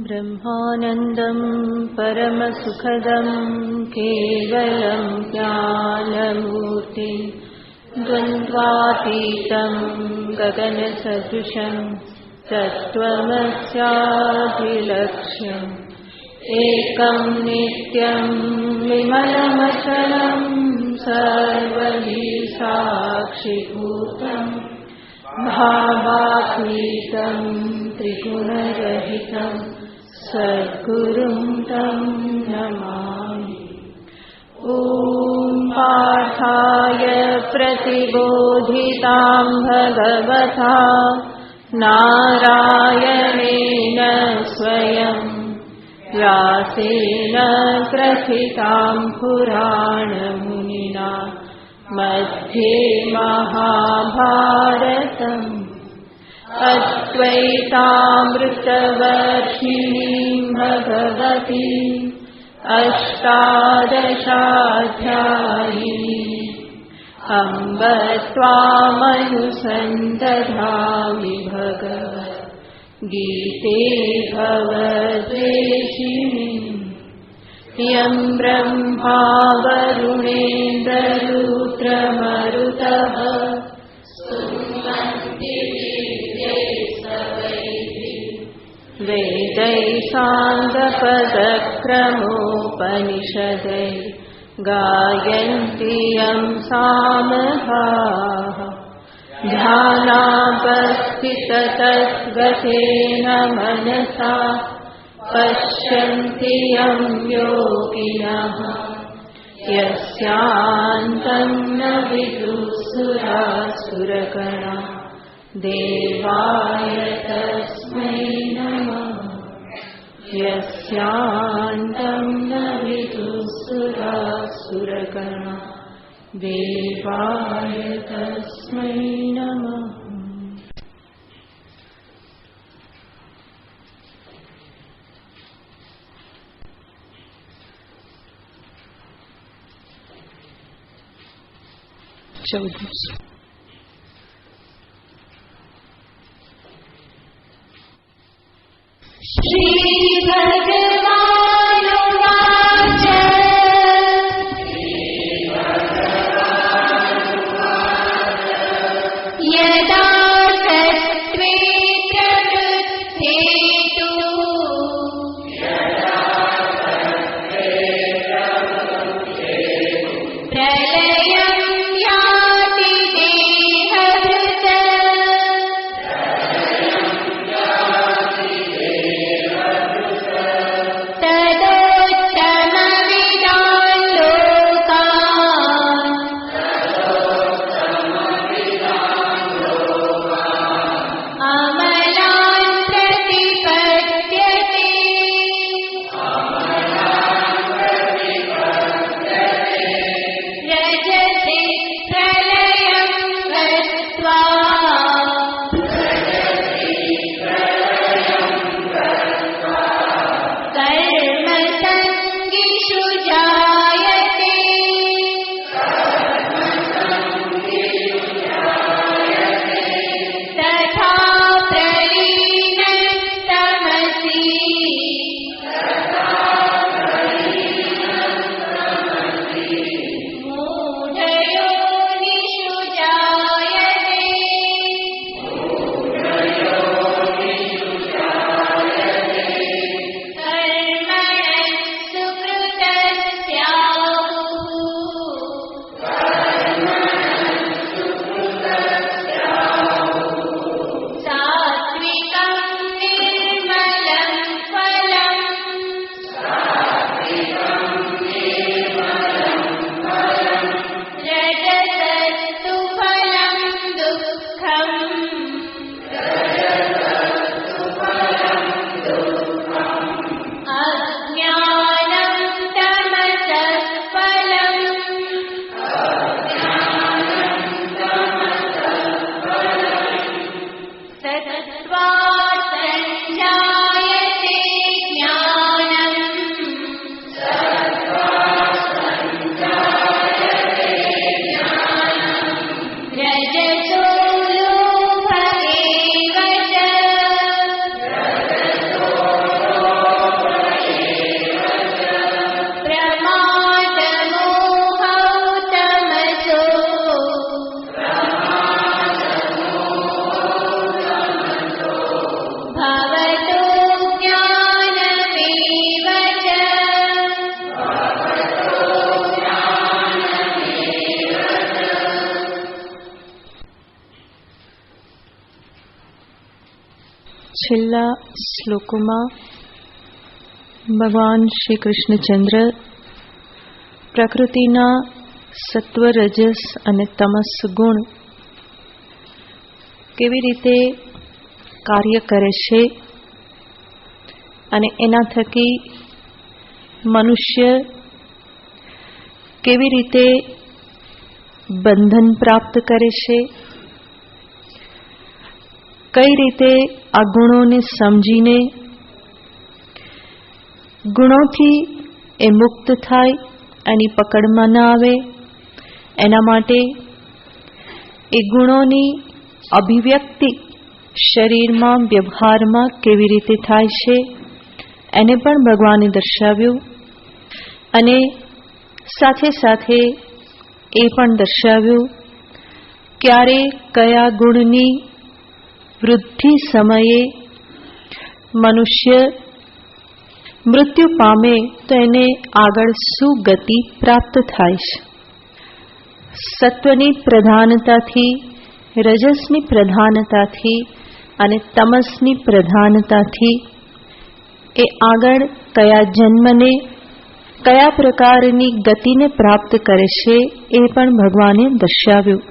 ब्रह्मानन्दं परमसुखदं केवलं ज्ञानमूर्तिं द्वन्द्वातीतं गगनसदृशं तत्त्वमस्याभिलक्ष्यम् एकं नित्यं विमलमचलं सर्वहि साक्षिभूतं भावातीतं त्रिगुणरहितं सद्गुरुं तं नमामि। ॐ पार्थाय प्रतिबोधितां भगवता नारायणेन स्वयं व्यासेन ग्रथितां पुराणमुनिना मध्ये महाभारतम् अद्वैतामृतवर्षिणीं भगवतीं अष्टादशाध्यायिनीं अम्ब त्वामनुसन्दधामि भगवद्गीते भवद्वेषिणीम् यं ब्रह्मा वरुणेन्द्ररुद्रमरुतः स्तुवन्ति वेदैः साङ्गपदक्रमोपनिषदैः गायन्ति यं सामगाः ध्यानावस्थिततद्गतेन मनसा पश्यन्ति यं योगिनः यस्यान्तं न विदुःसुरासुरगणा देवाय तस्मै नमः। यस्यान्तं न विदुःसुरासुरगणा देवाय तस्मै नमः। श्री भगवानुवाच यदा सत्त्वे प्रवृद्धेतु प्रलयं याति છેલ્લા શ્લોકોમાં ભગવાન શ્રી કૃષ્ણચંદ્ર પ્રકૃતિના સત્વ, રજસ અને તમસ ગુણ કેવી રીતે કાર્ય કરે છે અને એના થકી મનુષ્ય કેવી રીતે બંધન પ્રાપ્ત કરે છે, કઈ રીતે આ ગુણોને સમજીને ગુણોથી એ મુક્ત થાય, એની પકડમાં ન આવે, એના માટે એ ગુણોની અભિવ્યક્તિ શરીરમાં, વ્યવહારમાં કેવી રીતે થાય છે એને પણ ભગવાને દર્શાવ્યું. અને સાથે સાથે એ પણ દર્શાવ્યું ક્યારે કયા ગુણની વૃદ્ધિ સમયે મનુષ્ય મૃત્યુ પામે તો એને આગળ શું ગતિ પ્રાપ્ત થાય છે. સત્વની પ્રધાનતાથી, રજસની પ્રધાનતાથી અને તમસની પ્રધાનતાથી એ આગળ કયા જન્મને, કયા પ્રકારની ગતિને પ્રાપ્ત કરે છે એ પણ ભગવાને દર્શાવ્યું.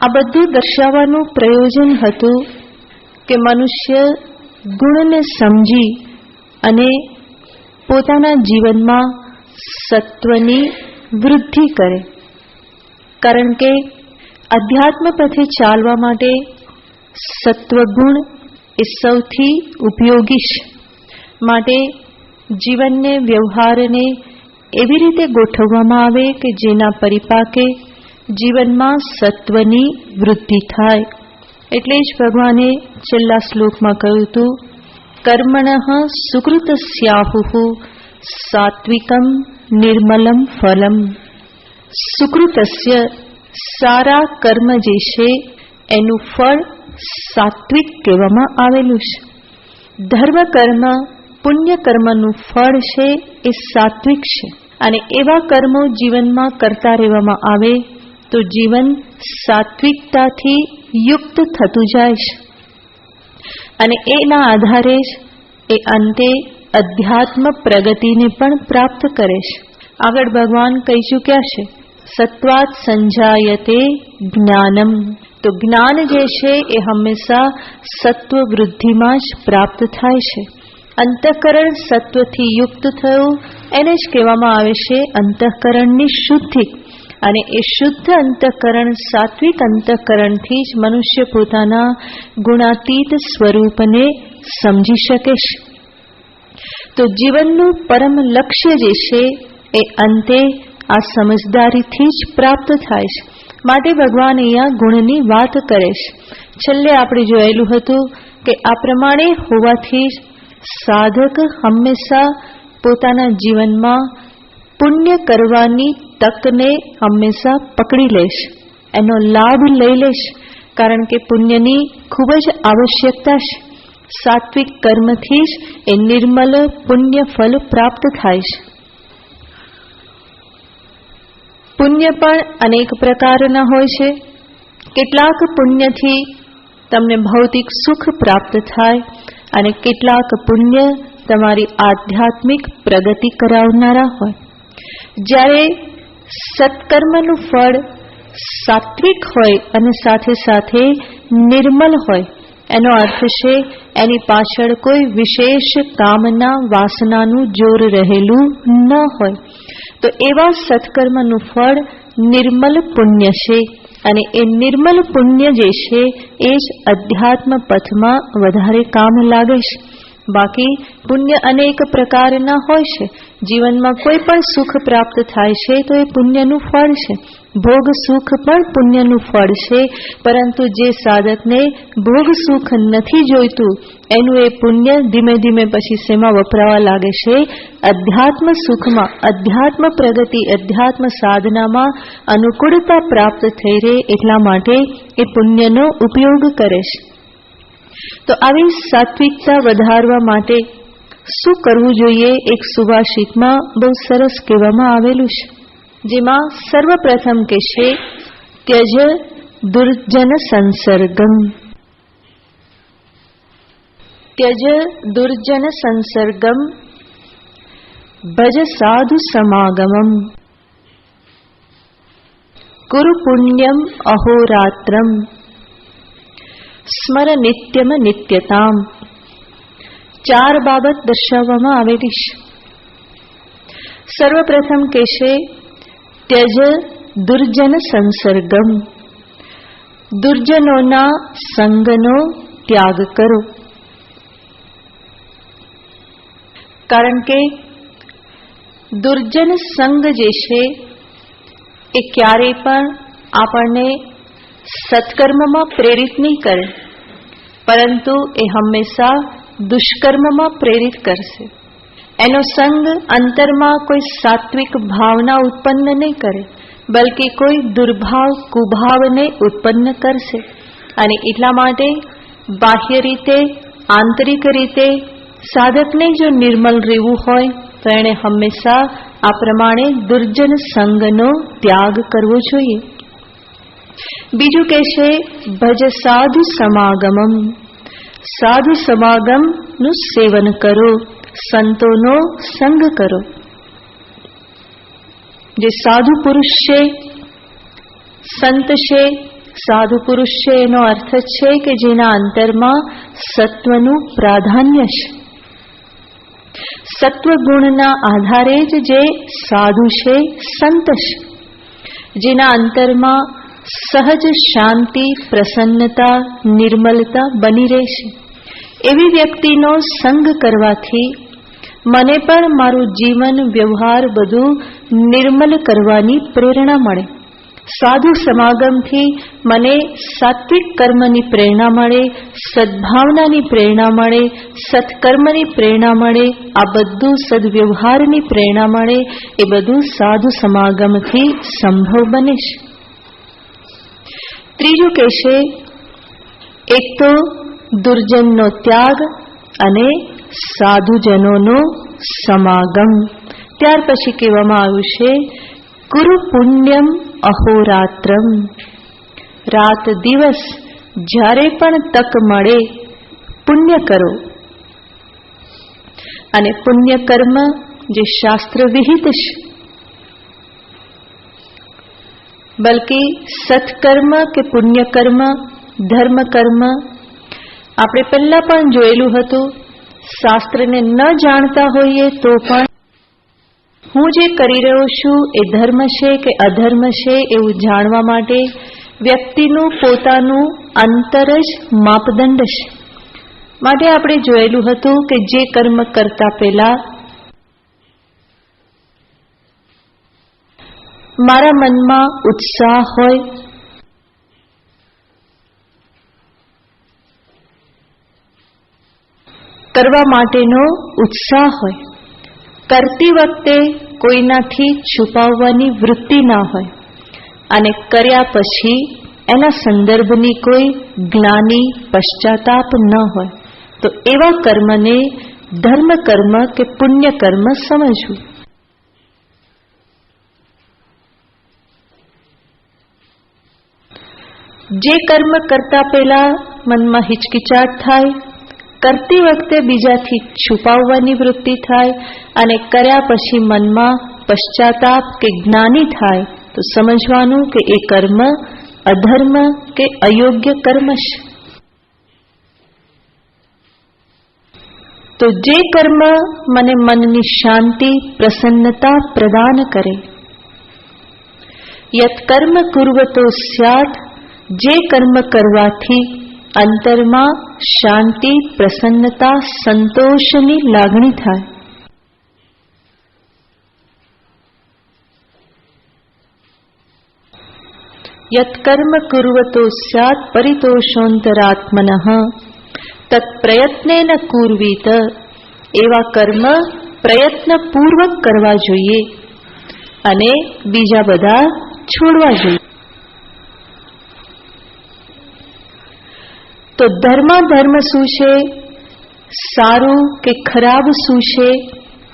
આ બધું દર્શાવવાનું પ્રયોજન હતું કે મનુષ્ય ગુણને સમજી અને પોતાના જીવનમાં સત્વની વૃદ્ધિ કરે. કારણ કે અધ્યાત્મ પથે ચાલવા માટે સત્વગુણ એ સૌથી ઉપયોગી છે. માટે જીવનને, વ્યવહારને એવી રીતે ગોઠવવામાં આવે કે જેના પરિપાકે જીવનમાં સત્વની વૃદ્ધિ થાય. એટલે જ ભગવાને છેલ્લા શ્લોકમાં કહ્યું હતું, કર્મણઃ સુકૃતસ્યાહુઃ સાત્વિકમ નિર્મલમ ફલમ. સુકૃતસ્ય સારા કર્મ જે છે એનું ફળ સાત્વિક કહેવામાં આવેલું છે. ધર્મ કર્મ, પુણ્ય કર્મનું ફળ છે એ સાત્વિક છે. અને એવા કર્મો જીવનમાં કરતા રહેવામાં આવે તો જીવન સાત્વિકતાથી યુક્ત થતું જાય છે. અને એના આધારે જ એ અંતે અધ્યાત્મ પ્રગતિને પણ પ્રાપ્ત કરે છે. આગળ ભગવાન કહી ચૂક્યા છે, સત્વાત સંજાયતે જ્ઞાનમ. તો જ્ઞાન જે છે એ હંમેશા સત્વ વૃદ્ધિમાં જ પ્રાપ્ત થાય છે. અંતઃકરણ સત્વથી યુક્ત થયું એને જ કહેવામાં આવે છે અંતઃકરણની શુદ્ધિ. અને એ શુદ્ધ અંતઃકરણ, સાત્વિક અંતઃકરણથી જ મનુષ્ય પોતાના ગુણાતીત સ્વરૂપને સમજી શકે છે. તો જીવનનું પરમ લક્ષ્ય જે છે એ અંતે આ સમજદારીથી જ પ્રાપ્ત થાય છે. માટે ભગવાન અહીંયા ગુણની વાત કરે છે. છેલ્લે આપણે જોયેલું હતું કે આ પ્રમાણે હોવાથી જ સાધક હંમેશા પોતાના જીવનમાં પુણ્ય કરવાની તકને હંમેશા પકડી લેશે, એનો લાભ લઈ લેશે. કારણ કે પુણ્યની ખૂબ જ આવશ્યકતા છે. સાત્વિક કર્મથી જ એ નિર્મલ પુણ્ય ફલ પ્રાપ્ત થાય છે. પુણ્ય પણ અનેક પ્રકારના હોય છે. કેટલાક પુણ્યથી તમને ભૌતિક સુખ પ્રાપ્ત થાય અને કેટલાક પુણ્ય તમારી આધ્યાત્મિક પ્રગતિ કરાવનારા હોય. જ્યારે સત્કર્મનું ફળ સાત્વિક હોય અને સાથે સાથે નિર્મલ હોય, એનો અર્થ છે એની પાછળ કોઈ વિશેષ કામના, વાસનાનું જોર રહેલું ન હોય. તો એવા સત્કર્મનું ફળ નિર્મલ પુણ્ય છે. અને એ નિર્મલ પુણ્ય જે છે એ જ અધ્યાત્મ પથમાં વધારે કામ લાગે છે. બાકી પુણ્ય અનેક પ્રકારના હોય છે. જીવનમાં કોઈ પણ સુખ પ્રાપ્ત થાય છે તો એ પુણ્યનું ફળ છે. ભોગ સુખ પણ પુણ્યનું ફળ છે. પરંતુ જે સાધકને ભોગ સુખ નથી જોઈતું એનું એ પુણ્ય ધીમે ધીમે પછી શેમાં વપરાવા લાગે છે? અધ્યાત્મ સુખમાં, અધ્યાત્મ પ્રગતિ, અધ્યાત્મ સાધનામાં અનુકૂળતા પ્રાપ્ત થઈ રહે એટલા માટે એ પુણ્યનો ઉપયોગ કરે છે. તો આવી સાત્વિકતા વધારવા માટે શું કરવું જોઈએ? એક સુભાષિતમાં બહુ સરસ કહેવામાં આવેલું છે, જેમાં સર્વપ્રથમ કે છે ત્યજ દુર્જન સંસર્ગમ. त्यज दुर्जन संसर्गम भज साधु समागमम कुरु पुण्यम अहोरात्रम स्मर नित्यम नित्यताम. 4 બાબત દર્શાવવામાં આવેલી છે. સર્વપ્રથમ કહેશે त्यज दुर्जन संसर्गम, દુર્જનોના સંગનો ત્યાગ કરો. કારણ કે દુર્જન સંગ જે છે એ ક્યારેય પણ આપણને સત્કર્મમાં પ્રેરિત નહીં કરે, પરંતુ એ હંમેશા દુષ્કર્મમાં પ્રેરિત કરશે. એનો સંગ અંતરમાં કોઈ સાત્વિક ભાવના ઉત્પન્ન નહીં કરે, બલ્કि કોઈ દુર્ભાવ કુભાવને ઉત્પન્ન કરશે. અને એટલા માટે બાહ્ય રીતે આંતરિક રીતે સાધકને જો નિર્મલ રહેવું હોય તો એણે હંમેશા આ પ્રમાણે દુર્જન સંગનો ત્યાગ કરવો જોઈએ. બીજું કહેશે ભજ સાધુ સમાગમમ, સાધુ સમાગમનું સેવન કરો, સંતોનો સંગ કરો. જે સાધુ પુરુષ છે, સંત છે, સાધુ પુરુષ છે એનો અર્થ છે કે જેના અંતરમાં સત્વનું પ્રાધાન્ય છે. સત્વગુણના આધારે જ જે સાધુ છે, સંત છે. જેના અંતરમાં સહજ શાંતિ, પ્રસન્નતા, નિર્મલતા બની રહેશે. એવી વ્યક્તિનો સંગ કરવાથી મને પણ મારું જીવન વ્યવહાર બધું નિર્મલ કરવાની પ્રેરણા મળે. સાધુ સમાગમથી મને સાત્વિક કર્મની પ્રેરણા મળે, સદ્ભાવનાની પ્રેરણા મળે, સત્કર્મની પ્રેરણા મળે, આ બધું સદવ્યવહારની પ્રેરણા મળે. એ બધું સાધુ સમાગમથી સંભવ બને છે. ત્રીજું કહેશે એક તો દુર્જનનો ત્યાગ અને સાધુજનોનો સમાગમ. ત્યાર પછી કહેવામાં આવ્યું છે કુરુ પુણ્યમ અહોરાત્રમ, રાત દિવસ જ્યારે પણ તક મળે પુણ્ય કરો. અને પુણ્ય કર્મ જે શાસ્ત્ર વિહિત છે, બલ્કि સત્કર્મ કે પુણ્ય કર્મ, ધર્મ કર્મ આપણે પહેલા પણ જોયેલું હતું. શાસ્ત્રને ન જાણતા હોઈએ તો પણ હું જે કરી રહ્યો છું એ ધર્મ છે કે અધર્મ છે એવું જાણવા માટે વ્યક્તિનું પોતાનું અંતર જ માપદંડ છે. માટે આપણે જોયેલું હતું કે જે કર્મ કરતા પહેલા મારા મનમાં ઉત્સાહ હોય, કરવા માટેનો ઉત્સાહ હોય, કરતી વખતે કોઈનાથી છુપાવવાની વૃત્તિ ના હોય, અને કર્યા પછી એના સંદર્ભની કોઈ જ્ઞાની પશ્ચાતાપ ન હોય, તો એવા કર્મને ધર્મ કર્મ કે પુણ્ય કર્મ સમજવું. જે કર્મ કરતા પહેલા મનમાં હિચકિચાટ થાય, કરતી વખતે બીજાથી છુપાવવાની વૃત્તિ થાય, અને કર્યા પછી મનમાં પશ્ચાતાપ કે જ્ઞાની થાય, તો સમજવાનું કે એ કર્મ અધર્મ કે અયોગ્ય કર્મ છે. તો જે કર્મ મને મનની શાંતિ, પ્રસન્નતા પ્રદાન કરે, યત કર્મ કુર્વતો સ્યાત, જે કર્મ કરવાથી અંતરમાં શાંતિ, પ્રસન્નતા, સંતોષની લાગણી થાય. યત કર્મ કુર્વતો સ્યાત પરિતોષોંતરાત્મનઃ તત્ પ્રયત્નેન કુર્વીત, એવા કર્મ પ્રયત્નપૂર્વક કરવા જોઈએ અને બીજા બધા છોડવા જોઈએ. તો ધર્મ શું છે, સારું કે ખરાબ શું છે,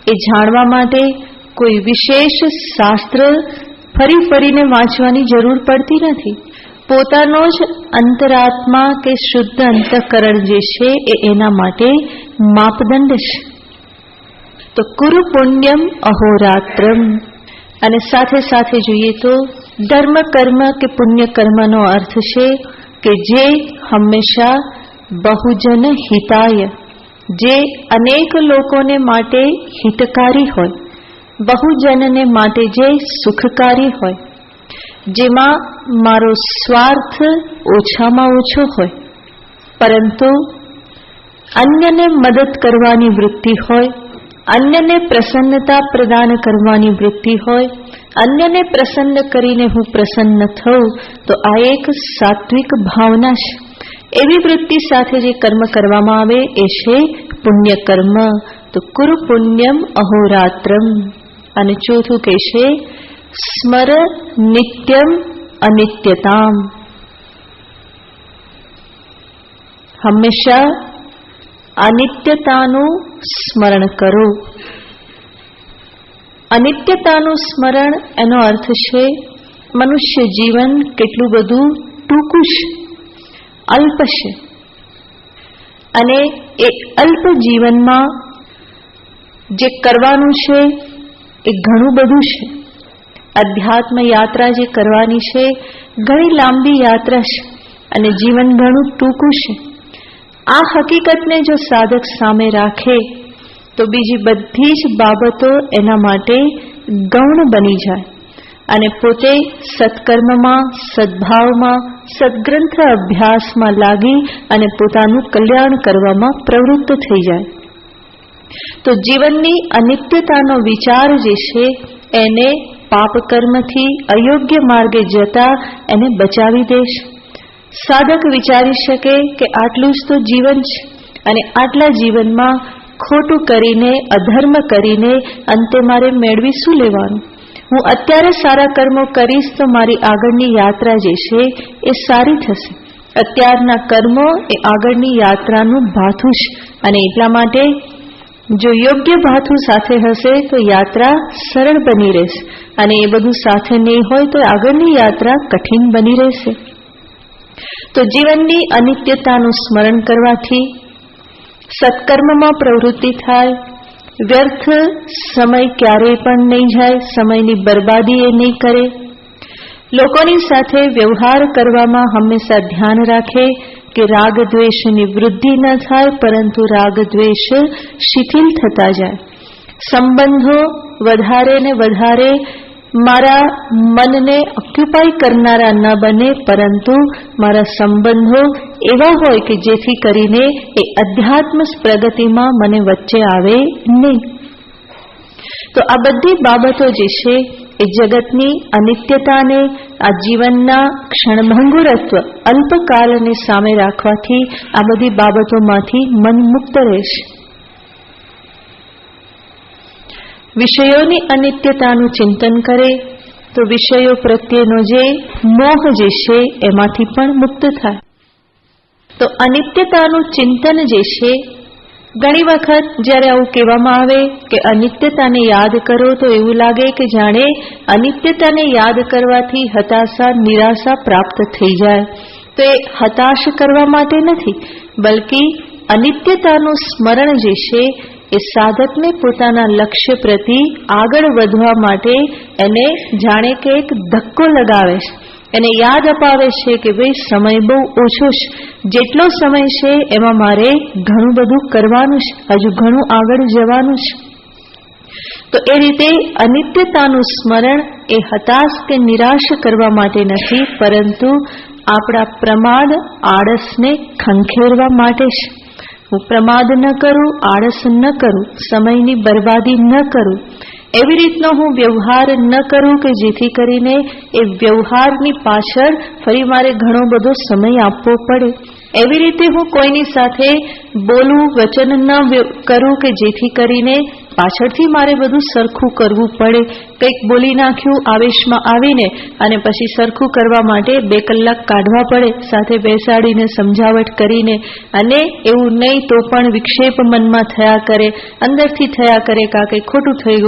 એ જાણવા માટે કોઈ વિશેષ શાસ્ત્ર ફરીને વાંચવાની જરૂર પડતી નથી. પોતાનો જ અંતરાત્મા કે શુદ્ધ અંતઃકરણ જે છે એ એના માટે માપદંડ છે. તો કુરુ પુણ્યમ અહોરાત્રમ. અને સાથે સાથે જોઈએ તો ધર્મ કર્મ કે પુણ્ય કર્મનો અર્થ છે કે જે હંમેશા બહુજન હિતાય, જે અનેક લોકોને માટે હિતકારી હોય, બહુજનને માટે જે સુખકારી હોય, જેમાં મારો સ્વાર્થ ઓછામાં ઓછો હોય, પરંતુ અન્યને મદદ કરવાની વૃત્તિ હોય, અન્યને પ્રસન્નતા પ્રદાન કરવાની વૃત્તિ હોય, અન્યને પ્રસન્ન કરીને હું પ્રસન્ન થઉં, તો આ એક સાત્વિક ભાવના છે. એવી વૃત્તિ સાથે જે કર્મ કરવામાં આવે એ છે પુણ્ય કર્મ. તો કુરુ પુણ્યમ અહોરાત્રમ. અને ચોથું કે છે સ્મર નિત્યમ અનિત્યતામ. હંમેશા અનિત્યતાનું સ્મરણ કરો. અનિત્યતાનું સ્મરણ એનો અર્થ છે મનુષ્ય જીવન કેટલું બધું ટૂંકું છે, અલ્પ છે, અને એ અલ્પ જીવનમાં જે કરવાનું છે એ ઘણું બધું છે. અધ્યાત્મ યાત્રા જે કરવાની છે ઘણી લાંબી યાત્રા છે અને જીવન ઘણું ટૂંકું છે. આ હકીકતને જો સાધક સામે રાખે તો બીજી બધી જ બાબતો એના માટે ગૌણ બની જાય અને પોતે સત્કર્મમાં, સદભાવમાં, સદગ્રંથ અભ્યાસમાં લાગી અને પોતાનું કલ્યાણ કરવામાં પ્રવૃત્ત થઈ જાય. તો જીવનની અનિત્યતાનો વિચાર જે છે એને પાપ કર્મથી અયોગ્ય માર્ગે જતા એને બચાવી દેશ. સાધક વિચારી શકે કે આટલું જ તો જીવન છે અને આટલા જીવનમાં ખોટું કરીને, અધર્મ કરીને અંતે મારે મેળવી શું લેવાનું? હું અત્યારે સારા કર્મો કરીશ તો મારી આગળની યાત્રા જે છે એ સારી થશે. અત્યારના કર્મો એ આગળની યાત્રાનું ભાથું છે અને એટલા માટે જો યોગ્ય ભાથું સાથે હશે તો યાત્રા સરળ બની રહેશે અને એ બધું સાથે નહીં હોય તો આગળની યાત્રા કઠિન બની રહેશે. તો જીવનની અનિત્યતાનું સ્મરણ કરવાથી સત્કર્મમાં પ્રવૃત્તિ થાય, વ્યર્થ સમય ક્યારેય પણ નહીં જાય, સમયની બરબાદી એ નહીં કરે, લોકોની સાથે વ્યવહાર કરવામાં હંમેશા ધ્યાન રાખે કે રાગ દ્વેષની વૃદ્ધિ ન થાય પરંતુ રાગ દ્વેષ શિથિલ થતા જાય. સંબંધો વધારે ને વધારે મારા મનને ઓક્યુપાય કરનારા ન બને પરંતુ મારા સંબંધો એવા હોય કે જેથી કરીને એ અધ્યાત્મ પ્રગતિમાં મને વચ્ચે આવે નહીં. તો આ બધી બાબતો જે છે એ જગતની અનિત્યતાને, આ જીવનના ક્ષણભંગુરત્વ, અલ્પકાલને સામે રાખવાથી આ બધી બાબતોમાંથી મન મુક્ત રહેશે. વિષયોની અનિત્યતાનું ચિંતન કરે તો વિષયો પ્રત્યેનો જે મોહ જે છે એમાંથી પણ મુક્ત થાય. તો અનિત્યતાનું ચિંતન જે છે, ઘણી વખત જ્યારે આવું કહેવામાં આવે કે અનિત્યતાને યાદ કરો તો એવું લાગે કે જાણે અનિત્યતાને યાદ કરવાથી હતાશા, નિરાશા પ્રાપ્ત થઈ જાય. તો એ હતાશ કરવા માટે નથી, બલ્કિ અનિત્યતાનું સ્મરણ જે છે એ સાધકને પોતાના લક્ષ્ય પ્રતિ આગળ વધવા માટે એને જાણે કે એક ધક્કો લગાવે છે, એને યાદ અપાવે છે કે ભાઈ સમય બહુ ઓછો છે, જેટલો સમય છે એમાં મારે ઘણું બધું કરવાનું છે, હજુ ઘણું આગળ જવાનું છે. તો એ રીતે અનિત્યતાનું સ્મરણ એ હતાશ કે નિરાશ કરવા માટે નથી, પરંતુ આપણા પ્રમાદ, આળસને ખંખેરવા માટે છે. હું પ્રમાદ ન કરું, આળસ ન કરું, સમયની બરબાદી ન કરું, એવી રીતનો હું વ્યવહાર ન કરું કે જેથી કરીને એ વ્યવહારની પાછળ ફરી મારે ઘણો બધો સમય આપવો પડે. એવી રીતે હું કોઈની સાથે બોલું, વચન ન કરું કે જેથી કરીને પાછળથી મારે બધું સરખું કરવું પડે. કંઈક બોલી નાખ્યું આવેશમાં આવીને અને પછી સરખું કરવા માટે 2 કલાક કાઢવા પડે, સાથે બેસાડીને સમજાવટ કરીને. અને એવું નહીં તો પણ વિક્ષેપ મનમાં થયા કરે, અંદરથી થયા કરે કે આ કંઈ ખોટું થઈ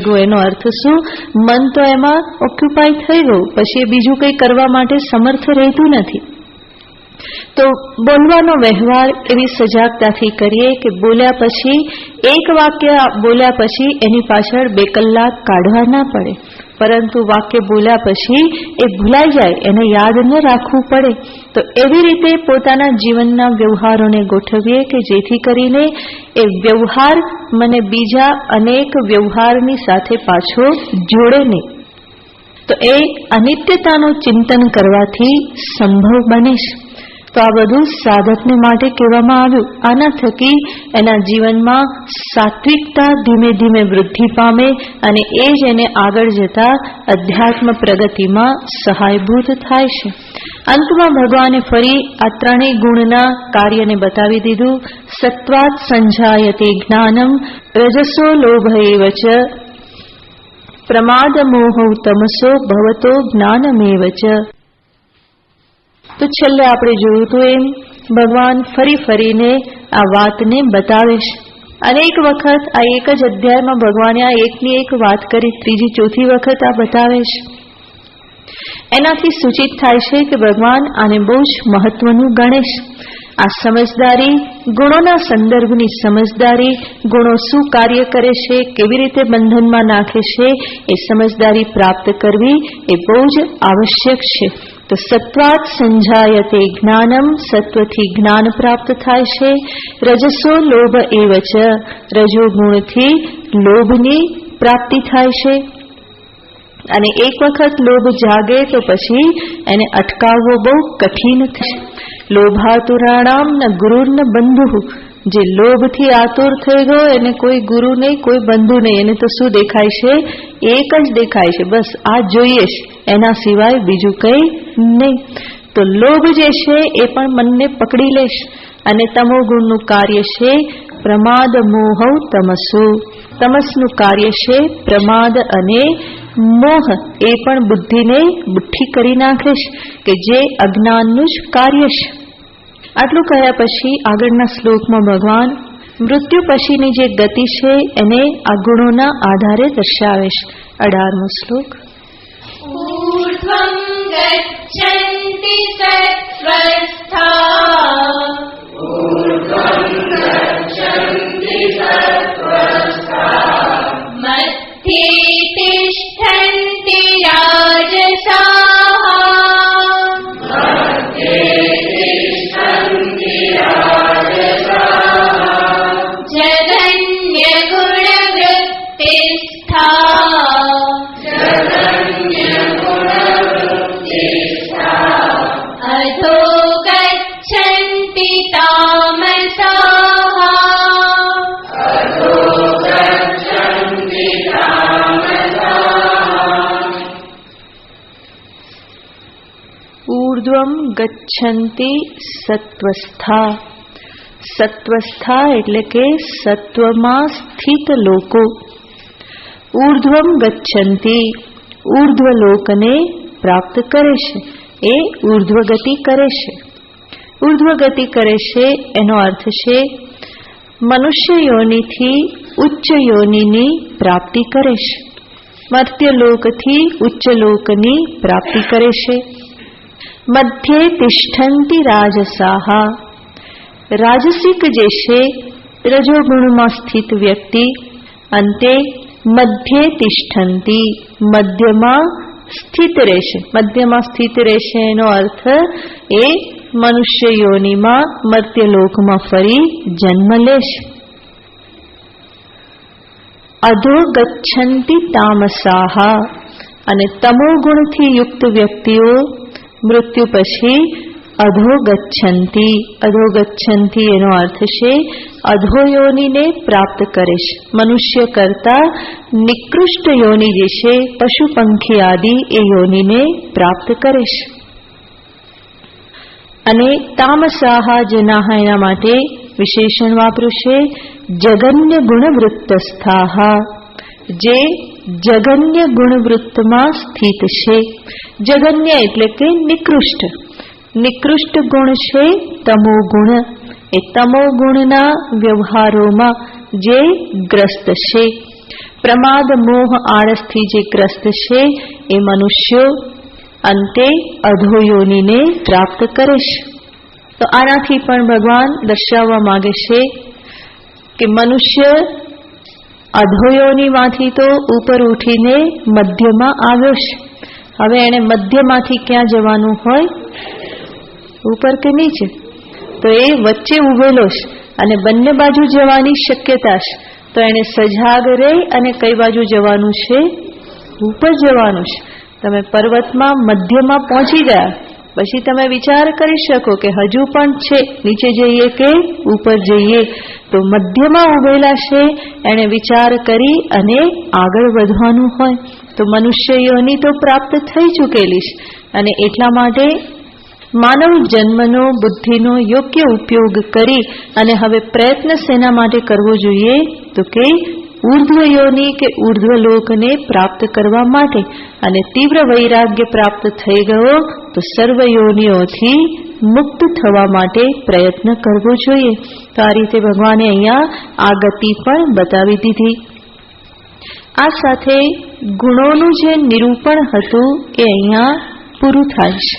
ગયું. એનો અર્થ શું? મન તો એમાં ઓક્યુપાય થઈ ગયું, પછી એ બીજું કંઈ કરવા માટે સમર્થ રહેતું નથી. તો બોલવાનો વ્યવહાર એવી સજાગતાથી કરીએ કે બોલ્યા પછી, એક વાક્ય બોલ્યા પછી એની પાછળ 2 કલાક કાઢવા ના પડે, પરંતુ વાક્ય બોલ્યા પછી એ ભૂલાઈ જાય, એને યાદ ન રાખવું પડે. તો એવી રીતે પોતાના જીવનના વ્યવહારોને ગોઠવીએ કે જેથી કરીને એ વ્યવહાર મને બીજા અનેક વ્યવહારની સાથે પાછો જોડે નહીં. તો એ અનિત્યતાનું ચિંતન કરવાથી સંભવ બને છે. તો આ બધું સાધકને માટે કહેવામાં આવ્યું. આના થકી એના જીવનમાં સાત્વિકતા ધીમે ધીમે વૃદ્ધિ પામે અને એ જ એને આગળ જતા અધ્યાત્મ પ્રગતિમાં સહાયભૂત થાય છે. અંતમાં ભગવાને ફરી આ 3 ગુણના કાર્યને બતાવી દીધું. સત્વાત સંજાયતે જ્ઞાનમ, રજસો લોભ એવ ચ, પ્રમાદ મોહો તમસો ભવતો જ્ઞાનમેવ ચ. તો છેલ્લે આપણે જોયું તો એમ ભગવાન ફરીને આ વાતને બતાવે છે. અનેક વખત આ એક જ અધ્યાયમાં ભગવાને આ એકની એક વાત કરી, 3જી 4થી વખત આ બતાવે છે. એનાથી સૂચિત થાય છે કે ભગવાન આને બહુ જ મહત્વનું ગણે છે. આ સમજદારી, ગુણોના સંદર્ભની સમજદારી, ગુણો શું કાર્ય કરે છે, કેવી રીતે બંધનમાં નાખે છે, એ સમજદારી પ્રાપ્ત કરવી એ બહુ જ આવશ્યક છે. તો સત્વાત સંજાયતે જ્ઞાનમ, સત્વથી જ્ઞાન પ્રાપ્ત થાય છે. રજસો લોભ એવ ચ, રજો ગુણથી લોભની પ્રાપ્તિ થાય છે. અને એક વખત લોભ જાગે તો પછી એને અટકાવવો બહુ કઠિન છે. લોભાતુરાણામ ન ગુરુ ન બંધુ, જે લોભથી આતુર થઈ ગયો એને કોઈ ગુરુ નહીં, કોઈ બંધુ નહીં, એને તો શું દેખાય છે? એક જ દેખાય છે, બસ આ જોઈએ છે, એના સિવાય બીજું કંઈ નહીં. તો લોભ જે છે એ પણ મનને પકડી લેશે. અને તમો ગુણનું કાર્ય છે પ્રમાદ મોહ તમસુ, તમસનું કાર્ય છે પ્રમાદ અને મોહ, એ પણ બુદ્ધિને બુઠ્ઠી કરી નાખે છે કે જે અજ્ઞાનનું જ કાર્ય છે. આટલું કહ્યા પછી આગળના શ્લોકમાં ભગવાન મૃત્યુ પછીની જે ગતિ છે એને આ ગુણોના આધારે દર્શાવે છે. 18મો શ્લોક. ऊर्ध्वं गच्छन्ति सत्त्वस्था, मध्ये तिष्ठन्ति राजसाः, जगन्यगुणवृत्तिस्था, अधो गच्छन्ति तामसाः. ऊर्ध्वं गच्छन्ति सत्वस्था. સત્વસ્થા એટલે કે સત્વમાં સ્થિત લોકો. ઊર્ધ્વમ ગચ્છન્તિ, ઊર્ધ્વ લોકને પ્રાપ્ત કરે છે, એ ઊર્ધ્વ ગતિ કરે છે. ઊર્ધ્વ ગતિ કરે છે એનો અર્થ છે મનુષ્ય યોનિથી ઉચ્ચ યોનિની પ્રાપ્તિ કરે છે, મર્ત્ય લોકથી ઉચ્ચ લોકની પ્રાપ્તિ કરે છે. મધ્યે તિષ્ઠન્તિ રાજસાહા, રાજસિક જે છે રજોગુણમાં સ્થિત વ્યક્તિ, અંતે મધ્યે તિષ્ઠન્તિ, મધ્યમાં સ્થિત રહેશે. મધ્યમાં સ્થિત રહેશે એનો અર્થ એ મનુષ્ય યોનિમાં મર્ત્યલોકમાં ફરી જન્મ લેશે. અધો ગચ્છન્તિ તામસાહા, અને તમો ગુણથી યુક્ત વ્યક્તિઓ મૃત્યુ પછી અધો ગચ્છન્તિ. અધો ગચ્છન્તિ એનો અર્થ છે અધો યોનિને પ્રાપ્ત કરે છે. મનુષ્ય કરતા નિકૃષ્ટ યોનિ જે છે પશુ પંખી આદિ એ યોનિને પ્રાપ્ત કરે છે. અને તામસાહા જનાહ એના માટે વિશેષણ વાપર્યું છે જગન્ય ગુણવૃત્તસ્થાહ, જે જગન્ય ગુણવૃત્તમાં સ્થિત છે. જગન્ય એટલે કે નિકૃષ્ટ. નિકૃષ્ટ ગુણ છે તમો ગુણ. એ તમો ગુણના વ્યવહારોમાં જે ગ્રસ્ત છે, પ્રમાદ મોહ આળસથી જે ગ્રસ્ત છે, એ મનુષ્યો અંતે અધોયોનીને પ્રાપ્ત કરે છે. તો આનાથી પણ ભગવાન દર્શાવવા માંગે છે કે મનુષ્ય અધોયોનીમાંથી તો ઉપર ઉઠીને મધ્યમાં આવ્યો છે. હવે એને મધ્યમાંથી ક્યાં જવાનું હોય, ઉપર કે નીચે? તો એ વચ્ચે ઉભેલો છે અને બંને બાજુ જવાની શક્યતા છે. તો એને સજાગ રહી અને કઈ બાજુ જવાનું છે? ઉપર જવાનું છે. તમે પર્વતમાં મધ્યમાં પહોંચી ગયા પછી તમે વિચાર કરી શકો કે હજુ પણ છે નીચે જઈએ કે ઉપર જઈએ. તો મધ્યમાં ઉભેલા છે એને વિચાર કરી અને આગળ વધવાનું હોય. તો મનુષ્ય યોની તો પ્રાપ્ત થઈ ચૂકેલી છે અને એટલા માટે માનવ જન્મનો બુદ્ધિનો યોગ્ય ઉપયોગ કરી અને હવે પ્રયત્ન શેના માટે કરવો જોઈએ? તો કે ઉર્ધ્વ યોની કે ઉર્ધ્વ લોકને પ્રાપ્ત કરવા માટે. અને તીવ્ર વૈરાગ્ય પ્રાપ્ત થઈ ગયો તો સર્વ યોનિઓથી મુક્ત થવા માટે પ્રયત્ન કરવો જોઈએ. તો આ રીતે ભગવાને અહીંયા આ ગતિ પણ બતાવી દીધી. આ સાથે ગુણોનું જે નિરૂપણ હતું એ અહીંયા પૂરું થાય છે.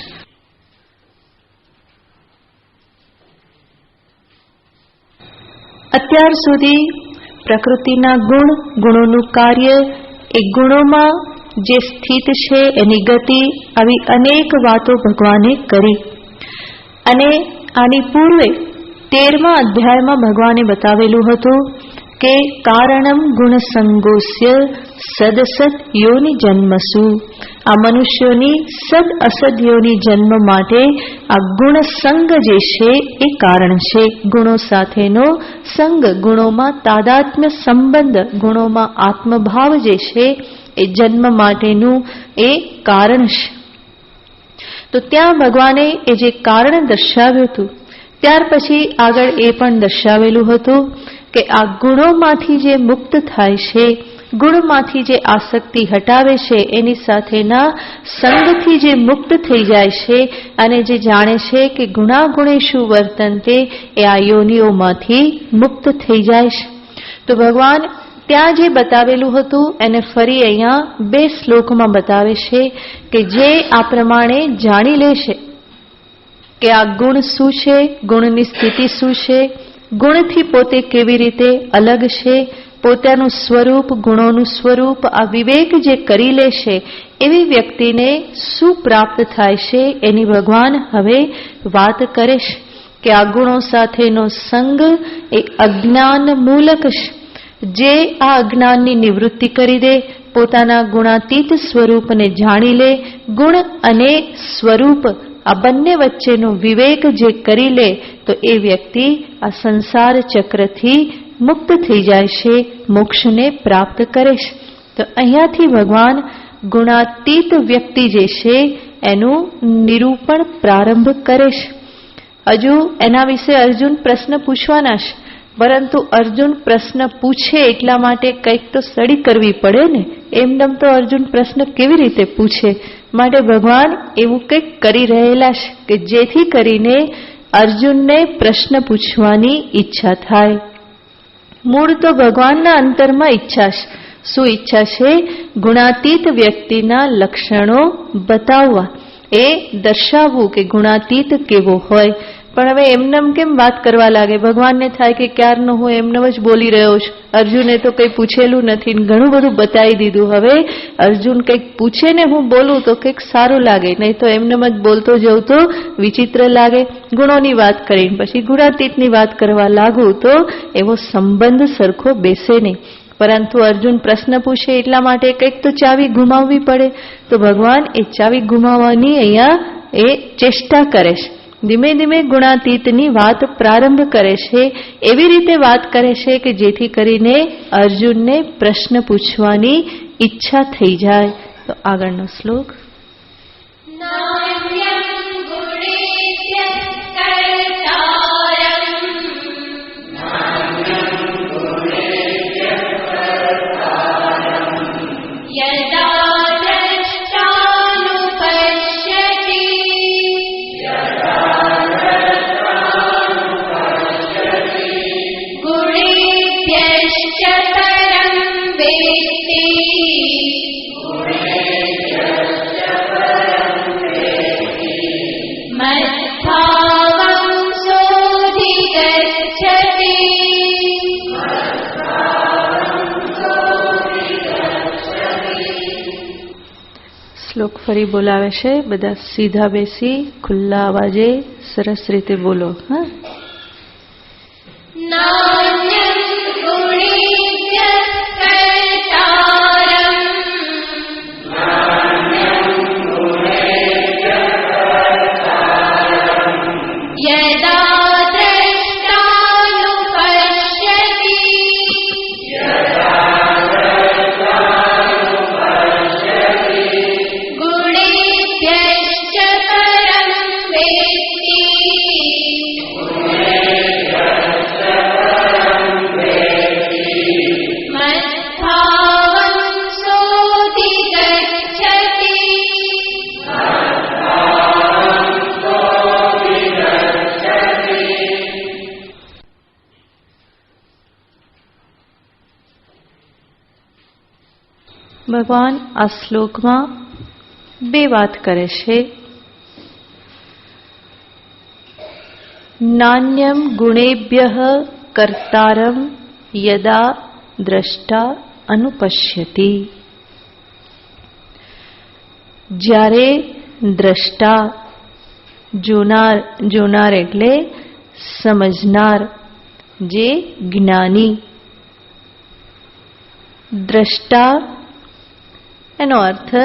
અત્યાર સુધી પ્રકૃતિના ગુણ, ગુણોનું કાર્ય, એ ગુણોમાં જે સ્થિત છે એની ગતિ, આવી અનેક વાતો ભગવાને કરી. અને આની પૂર્વે 13મા અધ્યાયમાં ભગવાને બતાવેલું હતું કે કારણમ ગુણસંગોસ્ય સદસદ યોનિ જન્મસુ. આ મનુષ્યોની સદ અસદ યોનિ જન્મ માટે આ ગુણસંગ જે છે એ કારણ છે. ગુણો સાથેનો સંગ, ગુણોમાં તાદાત્મ્ય સંબંધ, ગુણોમાં આત્મભાવ જે છે એ જન્મ માટેનું એ કારણ છે. તો ત્યાં ભગવાને એ જે કારણ દર્શાવ્યું હતું ત્યાર પછી આગળ એ પણ દર્શાવેલું હતું કે આ ગુણોમાંથી જે મુક્ત થાય છે, ગુણમાંથી જે આસક્તિ હટાવે છે, એની સાથેના સંગથી જે મુક્ત થઈ જાય છે અને જે જાણે છે કે ગુણાગુણેષુ વર્તન્તે, એ આ યોનિઓમાંથી મુક્ત થઈ જાય છે. તો ભગવાન ત્યાં જે બતાવેલું હતું એને ફરી અહીંયા 2 શ્લોકમાં બતાવે છે કે જે આ પ્રમાણે જાણી લેશે કે આ ગુણ શું છે, ગુણની સ્થિતિ શું છે, ગુણથી પોતે કેવી રીતે અલગ છે, પોતાનું સ્વરૂપ, ગુણોનું સ્વરૂપ, આ વિવેક જે કરી લેશે એવી વ્યક્તિને શું પ્રાપ્ત થાય છે એની ભગવાન હવે વાત કરે છે કે આ ગુણો સાથેનો સંગ એ અજ્ઞાન મૂલક છે. જે આ અજ્ઞાનની નિવૃત્તિ કરી દે, પોતાના ગુણાતીત સ્વરૂપને જાણી લે, ગુણ અને સ્વરૂપ આ બંને વચ્ચેનો વિવેક જે કરી લે, તો એ વ્યક્તિ આ સંસાર ચક્રથી મુક્ત થઈ જાય છે, મોક્ષને પ્રાપ્ત કરે છે. તો અહીંયાથી ભગવાન ગુણાતીત વ્યક્તિ જે છે એનું નિરૂપણ પ્રારંભ કરે છે. હજુ એના વિશે અર્જુન પ્રશ્ન પૂછવાના છે, પરંતુ અર્જુન પ્રશ્ન પૂછે એટલા માટે કંઈક તો સ્ટડી કરવી પડે ને. એમનેમ તો અર્જુન પ્રશ્ન કેવી રીતે પૂછે? માટે ભગવાન એવું કંઈક કરી રહેલા છે કે જેથી કરીને અર્જુનને પ્રશ્ન પૂછવાની ઈચ્છા થાય. મૂળ તો ભગવાનના અંતરમાં ઈચ્છા છે. શું ઈચ્છા છે? ગુણાતીત વ્યક્તિના લક્ષણો બતાવવા, એ દર્શાવવું કે ગુણાતીત કેવો હોય. પણ હવે એમનેમ કેમ વાત કરવા લાગે? ભગવાનને થાય કે ક્યારનો હું એમનેમ જ બોલી રહ્યો છું, અર્જુને તો કંઈ પૂછેલું નથી, ઘણું બધું બતાવી દીધું. હવે અર્જુન કંઈક પૂછે ને હું બોલું તો કંઈક સારું લાગે, નહીં તો એમનેમ જ બોલતો જવું તો વિચિત્ર લાગે. ગુણોની વાત કરીને પછી ગુણાતીતની વાત કરવા લાગુ તો એવો સંબંધ સરખો બેસે નહીં. પરંતુ અર્જુન પ્રશ્ન પૂછે એટલા માટે કંઈક તો ચાવી ગુમાવવી પડે. તો ભગવાન એ ચાવી ગુમાવવાની અહીંયા એ ચેષ્ટા કરે છે. ધીમે ધીમે ગુણાતીતની વાત પ્રારંભ કરે છે. એવી રીતે વાત કરે છે કે જેથી કરીને અર્જુનને પ્રશ્ન પૂછવાની ઈચ્છા થઈ જાય. તો આગળનો શ્લોક. નાન્યં ગુણેભ્યઃ શ્લોક ફરી બોલાવે છે. બધા સીધા બેસી ખુલ્લા અવાજે સરસ રીતે બોલો. હા. નાન્યં ગુણેભ્યઃ કર્તારम् યદા દ્રષ્ટાનુપશ્યતિ ગુણેભ્યશ્ચ પરં વેત્તિ મદ્ભાવં સોऽધિગચ્છતિ. ભગવાન આ શ્લોકમાં બે વાત કરે છે. નાન્યમ ગુણેભ્યઃ કર્તારમ યદા દ્રષ્ટા અનુપશ્યતિ. જ્યારે દ્રષ્ટા, જોનાર એટલે સમજનાર, જે જ્ઞાની. દ્રષ્ટા એનો અર્થ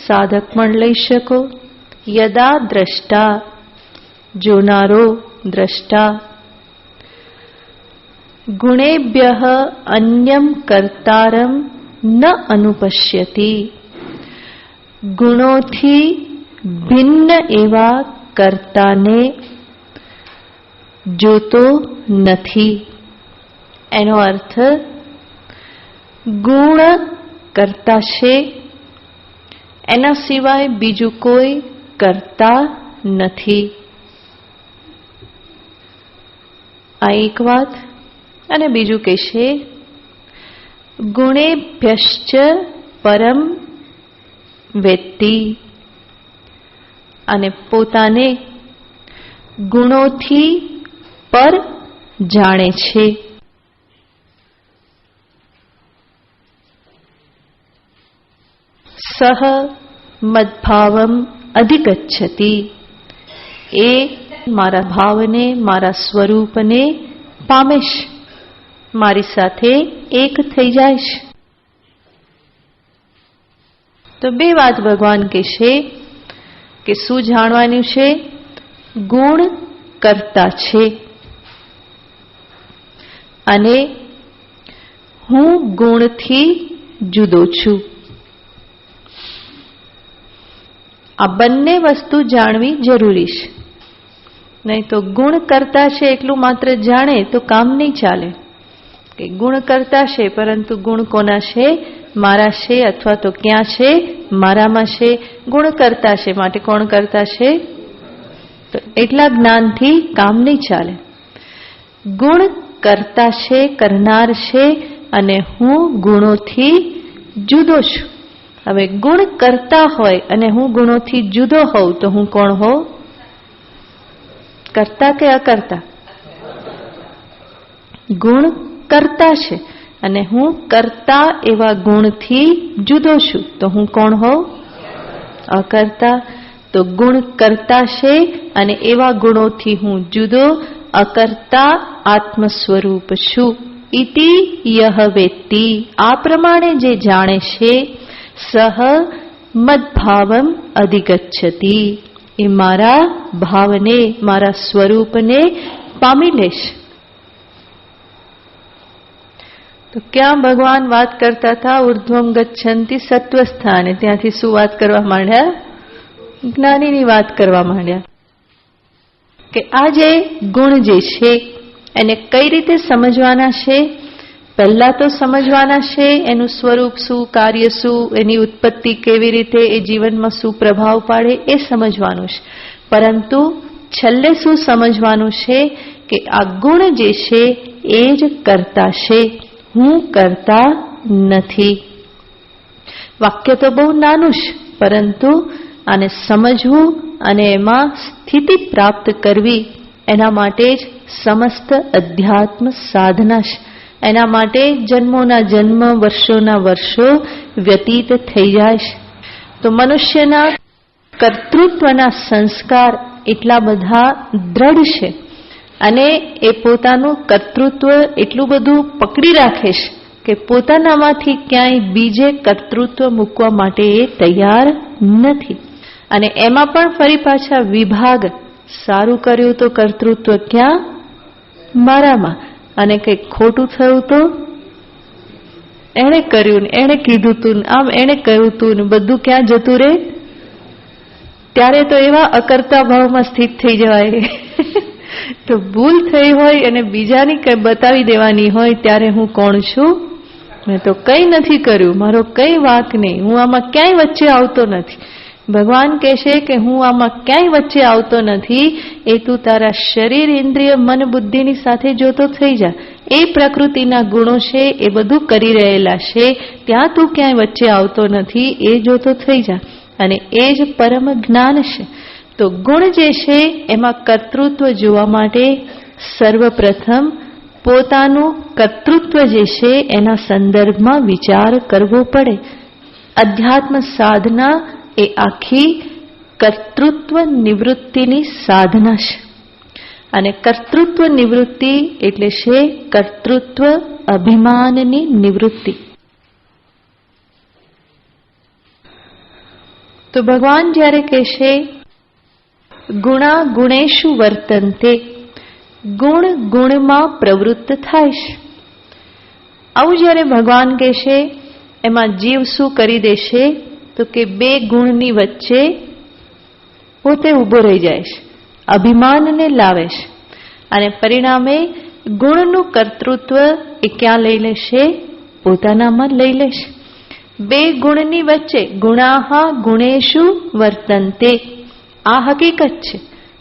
સાધક પણ લઈ શકો. યદા દ્રષ્ટા, જોનારો, દ્રષ્ટા. ગુણેભ્યઃ અન્યમ કર્તારમ ન અનુપશ્યતિ. ગુણોથી ભિન્ન એવા કર્તાને જોતો નથી. એનો અર્થ ગુણ કર્તા છે, એના સિવાય બીજું કોઈ કરતા નથી. આ એક વાત. અને બીજું કહેશે ગુણેભ્યશ્ચ પરમ વેત્તિ. અને પોતાને ગુણોથી પર જાણે છે. સહ મદ્ભાવમ અધિગચ્છતિ. એ મારા ભાવને, મારા સ્વરૂપને પામે છે, મારી સાથે એક થઈ જાય છે. તો બે વાત ભગવાન કહેશે કે શું જાણવાનું છે? ગુણ કરતા છે અને હું ગુણથી જુદો છું. આ બંને વસ્તુ જાણવી જરૂરી છે. નહીં તો ગુણ કરતા છે એટલું માત્ર જાણે તો કામ નહીં ચાલે. કે ગુણ કરતા છે પરંતુ ગુણ કોના છે? મારા છે. અથવા તો ક્યાં છે? મારામાં છે. ગુણ કરતા છે માટે કોણ કરતા છે? તો એટલા જ્ઞાનથી કામ નહીં ચાલે. ગુણ કરતા છે, કરનાર છે, અને હું ગુણોથી જુદો છું. હવે ગુણ કરતા હોય અને હું ગુણોથી જુદો હોઉં તો હું કોણ હોઉં? કરતા કે અકર્તા? ગુણ કરતા છે અને હું કરતા એવા ગુણથી જુદો છું તો હું કોણ હોઉં? અકર્તા. તો ગુણ કરતા છે અને એવા ગુણોથી હું જુદો અકર્તા આત્મ સ્વરૂપ છું. ઇતિ યહ વેત્તિ. આ પ્રમાણે જે જાણે છે સહ મદ્ભાવમ અધિગચ્છતિ. એ મારા ભાવને, મારા સ્વરૂપને પામી લેશે. તો ક્યાં ભગવાન વાત કરતા હતા? ઉર્ધ્વમ ગચ્છન્તિ સત્વસ્થાને. ત્યાંથી શું વાત કરવા માંડ્યા? જ્ઞાનીની વાત કરવા માંડ્યા કે આ જે ગુણ જે છે એને કઈ રીતે સમજવાના છે? પહેલા તો સમજવાના છે એનું સ્વરૂપ શું, કાર્ય શું, એની ઉત્પત્તિ કેવી રીતે, એ જીવનમાં શું પ્રભાવ પાડે એ સમજવાનું છે. પરંતુ છેલ્લે શું સમજવાનું છે કે આ ગુણ જે છે એ જ કરતા છે, હું કરતા નથી. વાક્ય તો બહુ નાનું છે પરંતુ આને સમજવું અને એમાં સ્થિતિ પ્રાપ્ત કરવી એના માટે જ સમસ્ત અધ્યાત્મ સાધના છે. એના માટે જન્મોના જન્મ, વર્ષોના વર્ષો વ્યતીત થઈ જાય છે. તો મનુષ્યના કર્તૃત્વના સંસ્કાર એટલા બધા દ્રઢ છે અને એ પોતાનું કર્તૃત્વ એટલું બધું પકડી રાખે છે કે પોતાનામાંથી ક્યાંય બીજે કર્તૃત્વ મૂકવા માટે એ તૈયાર નથી. અને એમાં પણ ફરી પાછા વિભાગ, સારું કર્યું તો કર્તૃત્વ ક્યાં? મારામાં. અને કંઈક ખોટું થયું તો એણે કર્યું ને એણે કીધું તું ને આમ એણે કહ્યું તું ને બધું ક્યાં જતું રહે? ત્યારે તો એવા અકર્તા ભાવમાં સ્થિત થઈ જવાય. તો ભૂલ થઈ હોય અને બીજાની કઈ બતાવી દેવાની હોય ત્યારે હું કોણ છું? મેં તો કંઈ નથી કર્યું, મારો કંઈ વાંક નહીં, હું આમાં ક્યાંય વચ્ચે આવતો નથી. ભગવાન કહેશે કે હું આમાં ક્યાંય વચ્ચે આવતો નથી. એ તું તારા શરીર, ઇન્દ્રિય, મન, બુદ્ધિની સાથે જોતો થઈ જા. એ પ્રકૃતિના ગુણો છે, એ બધું કરી રહેલા છે, ત્યાં તું ક્યાંય વચ્ચે આવતો નથી, એ જોતો થઈ જા. અને એ જ પરમ જ્ઞાન છે. તો ગુણ જે છે એમાં કર્તૃત્વ જોવા માટે સર્વપ્રથમ પોતાનું કર્તૃત્વ જે છે એના સંદર્ભમાં વિચાર કરવો પડે. અધ્યાત્મ સાધના એ આખી કર્તૃત્વ નિવૃત્તિની સાધના છે. અને કર્તૃત્વ નિવૃત્તિ એટલે છે કર્તૃત્વ અભિમાનની નિવૃત્તિ. તો ભગવાન જ્યારે કહેશે ગુણા ગુણેશુ વર્તન્તે, ગુણ ગુણમાં પ્રવૃત્ત થાય છે, આવું જ્યારે ભગવાન કહેશે એમાં જીવ શું કરી દેશે? તો કે બે ગુણની વચ્ચે પોતે ઊભો રહી જાય છે, અભિમાનને લાવે છે અને પરિણામે ગુણનું કર્તૃત્વ એ ક્યાં લઈ લેશે? પોતાનામાં લઈ લેશે. બે ગુણની વચ્ચે ગુણાહા ગુણેશુ વર્તન્તે, આ હકીકત છે.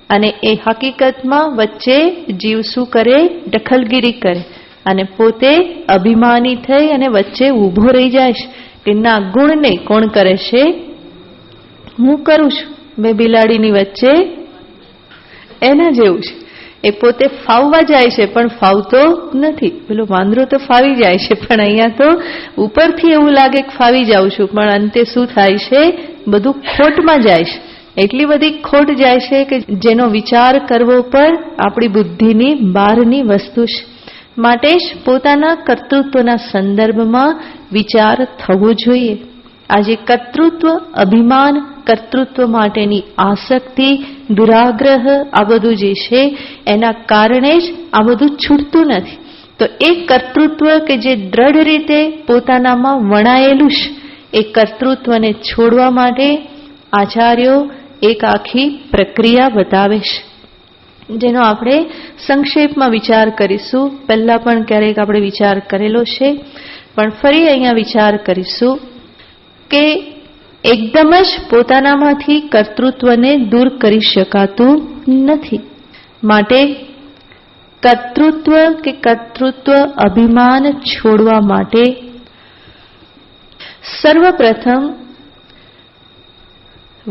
અને એ હકીકતમાં વચ્ચે જીવ શું કરે? દખલગીરી કરે અને પોતે અભિમાની થઈ અને વચ્ચે ઊભો રહી જાય છે કે ના, ગુણને કોણ કરે છે? હું કરું છું. બે બિલાડીની વચ્ચે એના જેવું છે. એ પોતે ફાવવા જાય છે પણ ફાવતો નથી. પેલો વાંદરો તો ફાવી જાય છે, પણ અહીંયા તો ઉપરથી એવું લાગે કે ફાવી જાઉં છું, પણ અંતે શું થાય છે? બધું ખોટમાં જાય છે. એટલી બધી ખોટ જાય છે કે જેનો વિચાર કરવો પણ આપણી બુદ્ધિની બહારની વસ્તુ છે. માટે જ પોતાના કર્તૃત્વના સંદર્ભમાં વિચાર થવો જોઈએ. આજે કર્તૃત્વ અભિમાન, કર્તૃત્વ માટેની આસક્તિ, દુરાગ્રહ, આ બધું જે છે એના કારણે જ આ બધું છૂટતું નથી. તો એ કર્તૃત્વ કે જે દ્રઢ રીતે પોતાનામાં વણાયેલું છે, એ કર્તૃત્વને છોડવા માટે આચાર્યો એક આખી પ્રક્રિયા બતાવે છે, જેનો આપણે સંક્ષેપમાં વિચાર કરીશું. પહેલા પણ ક્યારેક આપણે વિચાર કરેલો છે, પણ ફરી અહીંયા વિચાર કરીશું કે એકદમ જ પોતાનામાંથી કર્તૃત્વને દૂર કરી શકાતું નથી. માટે કર્તૃત્વ કે કર્તૃત્વ અભિમાન છોડવા માટે સર્વપ્રથમ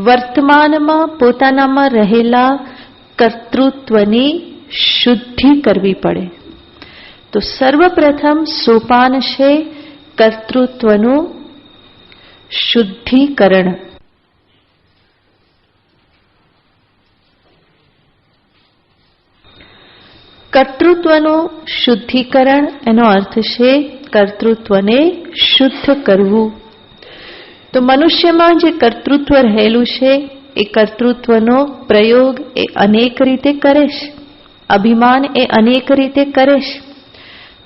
વર્તમાનમાં પોતાનામાં રહેલા કર્તૃત્વની શુદ્ધિ કરવી પડે. તો સર્વપ્રથમ સોપાન છે કર્તૃત્વનું શુદ્ધિકરણ. કર્તૃત્વનું શુદ્ધિકરણ એનો અર્થ છે કર્તૃત્વને શુદ્ધ કરવું. તો મનુષ્યમાં જે કર્તૃત્વ રહેલું છે એ કર્તૃત્વનો પ્રયોગ એ અનેક રીતે કરે છે, અભિમાન એ અનેક રીતે કરે છે.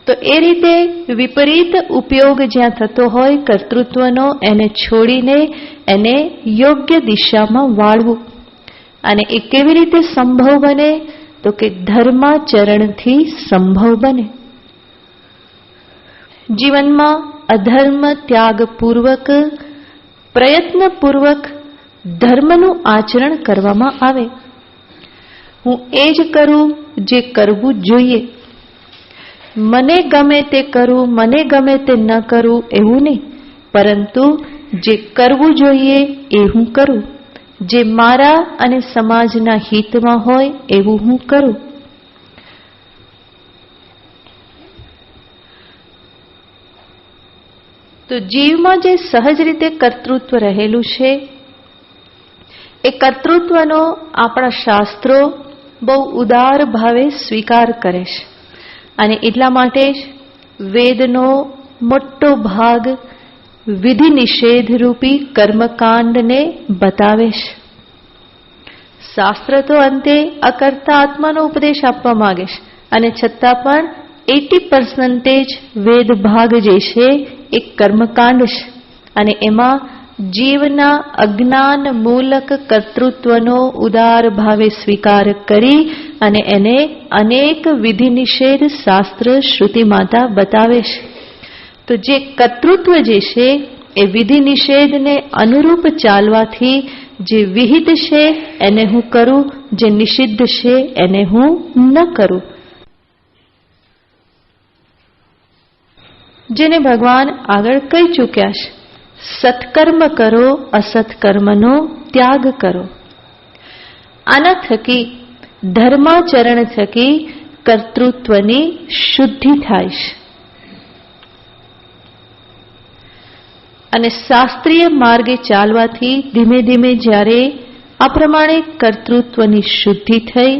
તો એ રીતે વિપરીત ઉપયોગ જ્યાં થતો હોય કર્તૃત્વનો, એને છોડીને એને યોગ્ય દિશામાં વાળવું. અને એ કેવી રીતે સંભવ બને? તો કે ધર્માચરણથી સંભવ બને. જીવનમાં અધર્મ ત્યાગપૂર્વક, પ્રયત્નપૂર્વક ધર્મનું આચરણ કરવામાં આવે. હું એ જ કરું જે કરવું જોઈએ, મને ગમે તે કરું, મને ગમે તે ન કરું એવું નહીં, પરંતુ જે કરવું જોઈએ એ હું કરું, જે મારા અને સમાજના હિતમાં હોય એવું હું કરું. તો તો જીવમાં જે સહજ રીતે કર્તૃત્વ રહેલું છે, એ કર્તૃત્વનો આપણા શાસ્ત્રો બહુ ઉદાર ભાવે સ્વીકાર કરે છે. અને એટલા માટે જ વેદનો મોટો ભાગ વિધિ નિષેધ રૂપી કર્મકાંડને બતાવે છે. શાસ્ત્ર તો અંતે અકર્તા આત્માનો ઉપદેશ આપવા માંગે છે, અને છતાં પણ 80% વેદ ભાગ જે છે એ કર્મકાંડ છે. અને એમાં જીવના અજ્ઞાન મૂલક કર્તૃત્વનો ઉદાર ભાવે સ્વીકાર કરી અને એને અનેક વિધિ નિષેધ શાસ્ત્ર શ્રુતિ માતા બતાવે છે. તો જે કર્તૃત્વ જે છે એ વિધિ નિષેધને અનુરૂપ ચાલવાથી જે વિહિત છે એને હું કરું, જે નિષિદ્ધ છે એને હું ન કરું. જેને ભગવાન આગળ કહી ચૂક્યા છે, સત્કર્મ કરો, અસત્કર્મનો ત્યાગ કરો. આના થકી ધર્માચરણ થકી કર્તૃત્વની શુદ્ધિ થાય છે. અને શાસ્ત્રીય માર્ગે ચાલવાથી ધીમે ધીમે જ્યારે આ પ્રમાણે કર્તૃત્વની શુદ્ધિ થઈ,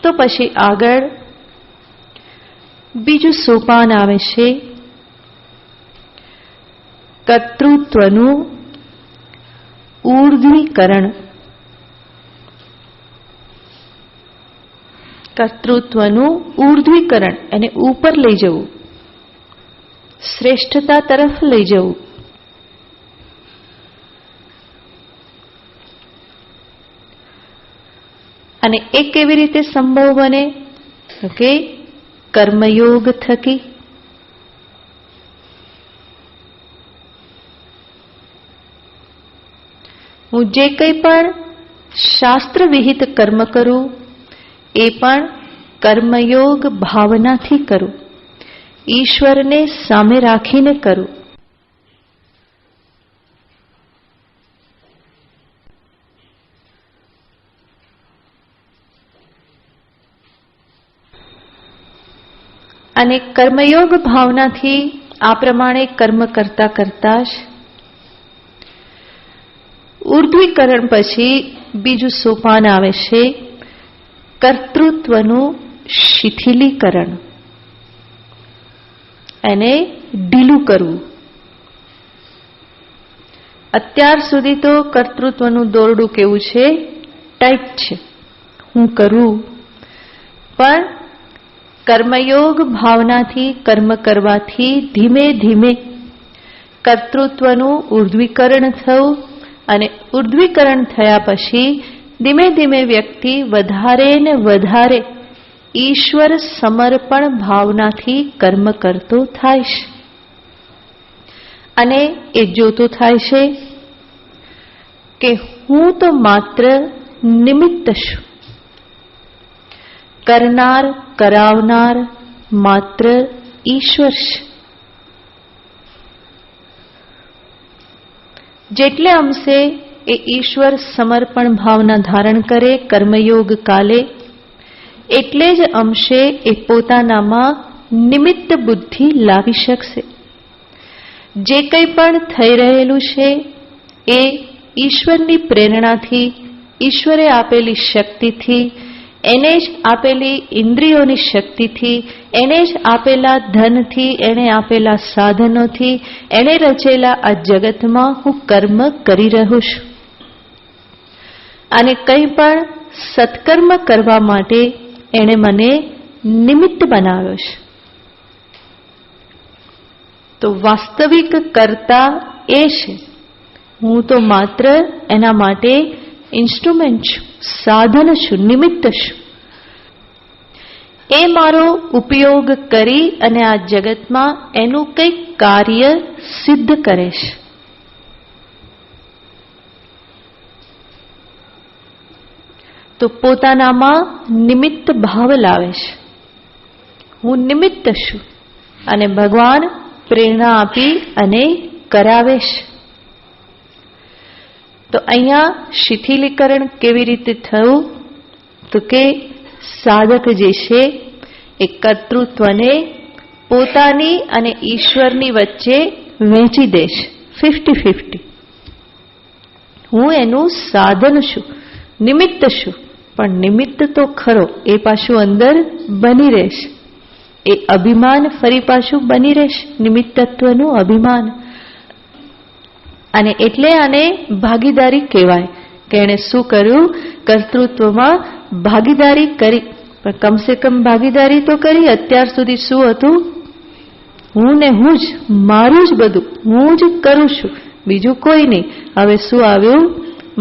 તો પછી આગળ બીજું સોપાન આવે છે કર્તૃત્વનું ઊર્ધ્વીકરણ. કર્તૃત્વનું ઊર્ધ્વીકરણ, એને ઉપર લઈ જવું, શ્રેષ્ઠતા તરફ લઈ જવું. અને એ કેવી રીતે સંભવ બને? કે કર્મયોગ થકી. હું જે કંઈ પણ શાસ્ત્ર વિહિત કર્મ કરું એ પણ કર્મયોગ ભાવનાથી કરું, ઈશ્વરને સામે રાખીને કરું. અને કર્મયોગ ભાવનાથી આ પ્રમાણે કર્મ કરતા કરતા જ ઊર્ધ્વીકરણ પછી બીજું સોપાન આવે છે કર્તૃત્વનું શિથિલીકરણ, એને ઢીલું કરવું. અત્યાર સુધી તો કર્તૃત્વનું દોરડું કેવું છે? ટાઈટ છે, હું કરું. પણ કર્મયોગ ભાવનાથી કર્મ કરવાથી ધીમે ધીમે કર્તૃત્વનું ઊર્ધ્વીકરણ થયું. અને ઊર્ધ્વીકરણ થયા પછી ધીમે ધીમે વ્યક્તિ વધારે ને વધારે ઈશ્વર સમર્પણ ભાવનાથી કર્મ કરતો થાય છે. અને એ જોતો થાય છે કે હું તો માત્ર નિમિત્ત છું, કરનાર કરાવનાર માત્ર ઈશ્વર છે. જેટલે અંશે એ ઈશ્વર સમર્પણ ભાવના ધારણ કરે કર્મયોગ કાલે, એટલે જ અંશે એ પોતાનામાં નિમિત્ત બુદ્ધિ લાવી શકશે. જે કંઈ પણ થઈ રહેલું છે એ ઈશ્વરની પ્રેરણાથી, ઈશ્વરે આપેલી શક્તિથી, એને જ આપેલી ઇન્દ્રિયોની શક્તિથી, એને જ આપેલા ધનથી, એને આપેલા સાધનોથી, એને રચેલા આ જગતમાં હું કર્મ કરી રહ્યો છું. અને કંઈ પણ સત્કર્મ કરવા માટે એણે મને નિમિત્ત બનાવ્યો છે. તો વાસ્તવિક કર્તા એ છે, હું તો માત્ર એના માટે ઇન્સ્ટ્રુમેન્ટ છું, સાધન છું, નિમિત્ત છું. એ મારો ઉપયોગ કરી અને આ જગતમાં એનું કંઈક કાર્ય સિદ્ધ કરે છે. તો પોતાનામાં નિમિત્ત ભાવ લાવે છે, હું નિમિત્ત છું અને ભગવાન પ્રેરણા આપી અને કરાવે છે. તો અહીંયા શિથિલીકરણ કેવી રીતે થયું? તો કે સાધક જે છે એ કર્તૃત્વને પોતાની અને ઈશ્વરની વચ્ચે વહેંચી દઈશ 50-50. હું એનું સાધન છું, નિમિત્ત છું, પણ નિમિત્ત તો ખરો, એ પાછું અંદર બની રહેશે. એ અભિમાન ફરી પાછું બની રહેશે, નિમિત્તત્વનું અભિમાન. અને એટલે આને ભાગીદારી કહેવાય કે એણે શું કર્યું? કર્તૃત્વમાં ભાગીદારી કરી. પણ કમસે કમ ભાગીદારી તો કરી. અત્યાર સુધી શું હતું? હું ને હું જ, મારું જ બધું, હું જ કરું છું, બીજું કોઈ નહીં. હવે શું આવ્યું?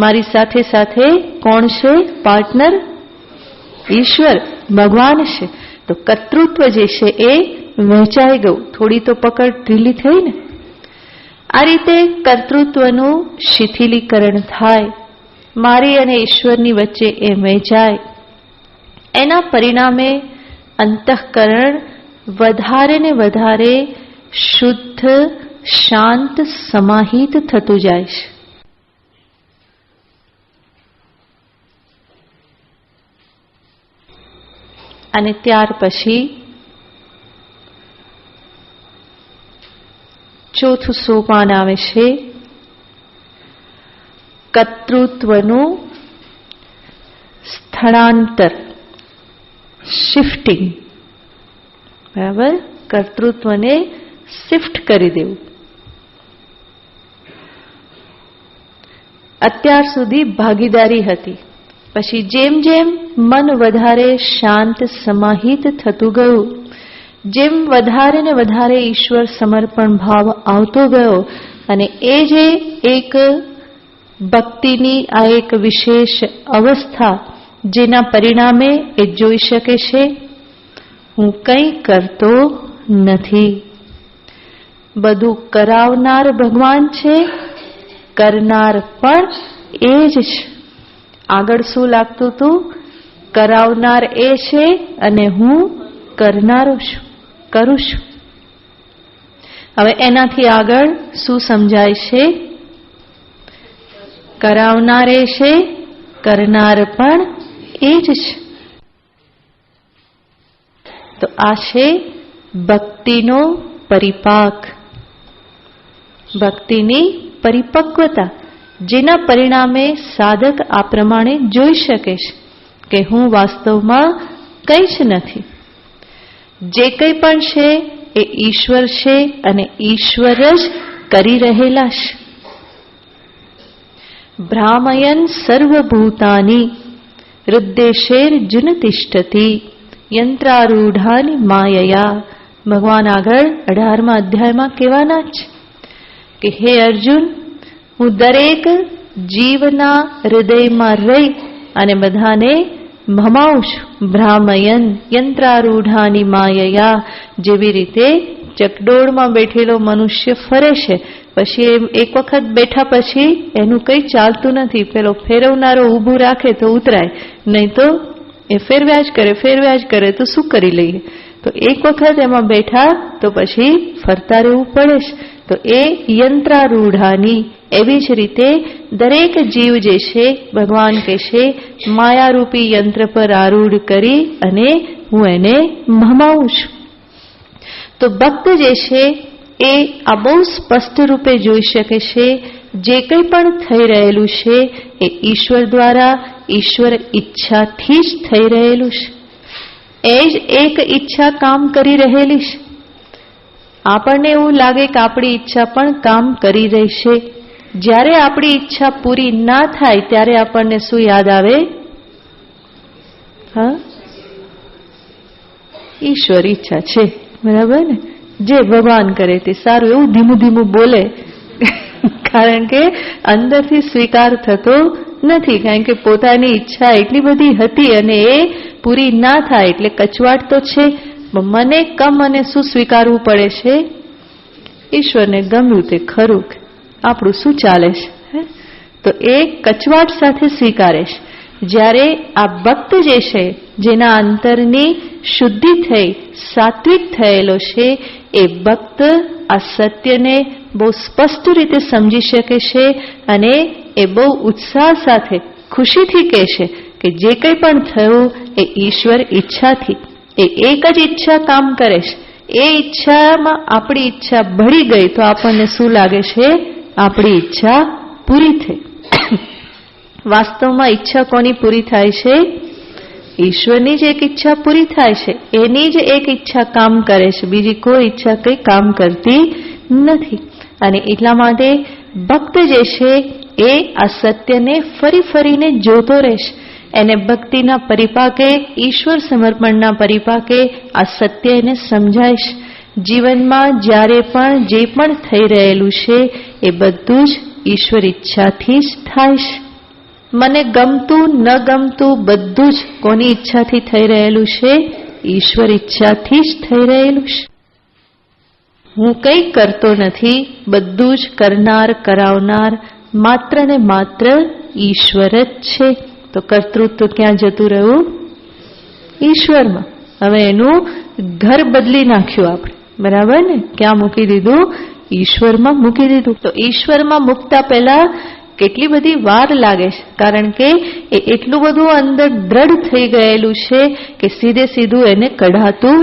મારી સાથે સાથે કોણ છે પાર્ટનર? ઈશ્વર, ભગવાન છે. તો કર્તૃત્વ જે છે એ વહેંચાઈ ગયું. થોડી તો પકડ ઢીલી થઈ ને. આ રીતે કર્તૃત્વનું શિથિલીકરણ થાય, મારી અને ઈશ્વરની વચ્ચે એ વહેંચાય. એના પરિણામે અંતઃકરણ વધારે ને વધારે શુદ્ધ, શાંત, સમાહિત થતું જાય છે. અને ત્યાર પછી ચોથું સોપાન આવે છે કર્તૃત્વનું સ્થળાંતર, શિફ્ટિંગ. બરાબર? કર્તૃત્વને શિફ્ટ કરી દેવું. અત્યાર સુધી ભાગીદારી હતી, પછી જેમ જેમ મન વધારે શાંત, સમાહિત થતું ગયું, જેમ વધારે ને વધારે ઈશ્વર સમર્પણ ભાવ આવતો ગયો, અને એ જે એક ભક્તિની આ એક વિશેષ અવસ્થા, જેના પરિણામે એ જોઈ શકે છે હું કંઈ કરતો નથી, બધું કરાવનાર ભગવાન છે, કરનાર પણ એ જ છે. આગળ શું લાગતું હતું? કરાવનાર એ છે અને હું કરનારો છું, કરું છું. હવે એનાથી આગળ શું સમજાય છે? કરાવનાર એ છે, કરનાર પણ એ જ છે. તો આ છે ભક્તિનો પરિપાક, ભક્તિની પરિપક્વતા, જેના પરિણામે સાધક આ પ્રમાણે જોઈ શકે છે કે હું વાસ્તવમાં કંઈ જ નથી. જે કંઈ પણ છે એ ઈશ્વર છે અને ઈશ્વર જ કરી રહેલા છે. ભ્રામયન સર્વભૂતાની હૃદ્દેશેર્જુન તિષ્ઠતિ યંત્રારૂઢાની માયયા. ભગવાન આગળ 18મા અધ્યાયમાં કહેવાના જ કે હે અર્જુન, હું દરેક જીવના હૃદયમાં રહી અને બધાને ભમાવું છું. ભ્રામયન યંત્રારૂઢાની માયયા. જેવી રીતે ચકડોળમાં બેઠેલો મનુષ્ય ફરે છે, પછી એક વખત બેઠા પછી એનું કંઈ ચાલતું નથી. પેલો ફેરવનારો ઊભું રાખે તો ઉતરાય, નહીં તો એ ફેરવ્યા જ કરે તો શું કરી લઈએ? તો એક વખત એમાં બેઠા તો પછી ફરતા રહેવું પડે છે. તો એ યંત્રારૂઢાની. એવી જ રીતે દરેક જીવ જે છે, ભગવાન કહે છે, માયારૂપી યંત્ર પર આરૂઢ કરી અને હું એને ભમાવું છું. તો ભક્ત જે છે એ આ બહુ સ્પષ્ટ રૂપે જોઈ શકે છે, જે કંઈ પણ થઈ રહેલું છે એ ઈશ્વર દ્વારા, ઈશ્વર ઈચ્છાથી જ થઈ રહેલું છે. એ જ એક ઈચ્છા કામ કરી રહેલી છે. આપણને એવું લાગે કે આપણી ઈચ્છા પણ કામ કરી રહી છે. જ્યારે આપણી ઈચ્છા પૂરી ના થાય ત્યારે આપણને શું યાદ આવે? હા, ઈશ્વર ઈચ્છા છે, બરાબર ને? જે ભગવાન કરે તે સારું. એવું ધીમું ધીમું બોલે, કારણ કે અંદરથી સ્વીકાર થતો નથી. કારણ કે પોતાની ઈચ્છા એટલી બધી હતી અને એ પૂરી ના થાય એટલે કચવાટ તો છે. મને કમ અને શું સ્વીકારવું પડે છે? ઈશ્વરને ગમ્યું તે ખરું, આપણું શું ચાલે છે? તો એ કચવાટ સાથે સ્વીકારે છે. જ્યારે આ ભક્ત જે છે, જેના અંતરની શુદ્ધિ થઈ, સાત્વિક થયેલો છે, એ ભક્ત આ સત્યને બહુ સ્પષ્ટ રીતે સમજી શકે છે અને એ બહુ ઉત્સાહ સાથે, ખુશીથી કહે છે કે જે કંઈ પણ થયું એ ઈશ્વર ઈચ્છાથી. એ એક જ ઈચ્છા કામ કરે છે. એ ઈચ્છામાં આપણી ઈચ્છા ભળી ગઈ તો આપણને શું લાગે છે? આપણી ઈચ્છા પૂરી થઈ. વાસ્તવમાં ઈચ્છા કોની પૂરી થાય છે? ઈશ્વરની જ એક ઈચ્છા પૂરી થાય છે. એની જ એક ઈચ્છા કામ કરે છે, બીજી કોઈ ઈચ્છા કંઈ કામ કરતી નથી. અને એટલા માટે ભક્ત જે છે એ આ સત્યને ફરી ફરીને જોતો રહેશે. એને ભક્તિના પરિપાકે, ઈશ્વર સમર્પણના પરિપાકે આ સત્ય એને સમજાય છે. જીવનમાં જ્યારે પણ જે પણ થઈ રહેલું છે એ બધું જ ઈશ્વર ઈચ્છાથી જ થાય છે. મને ગમતું ન ગમતું બધું જ કોની ઈચ્છાથી થઈ રહેલું છે? ઈશ્વર ઈચ્છાથી જ થઈ રહેલું છે. હું કંઈ કરતો નથી, બધું જ કરનાર કરાવનાર માત્ર ને માત્ર ઈશ્વર જ છે. તો કર્તૃત્વ ક્યાં જતું રહ્યું? ઈશ્વરમાં. હવે એનું ઘર બદલી નાખ્યું આપણે, બરાબર ને? ક્યાં મૂકી દીધું? ઈશ્વરમાં મૂકી દીધું. તો ઈશ્વરમાં મૂકતા પહેલા કેટલી બધી વાર લાગે છે, કારણ કે એ એટલું બધું અંદર દ્રઢ થઈ ગયેલું છે કે સીધે સીધું એને કઢાતું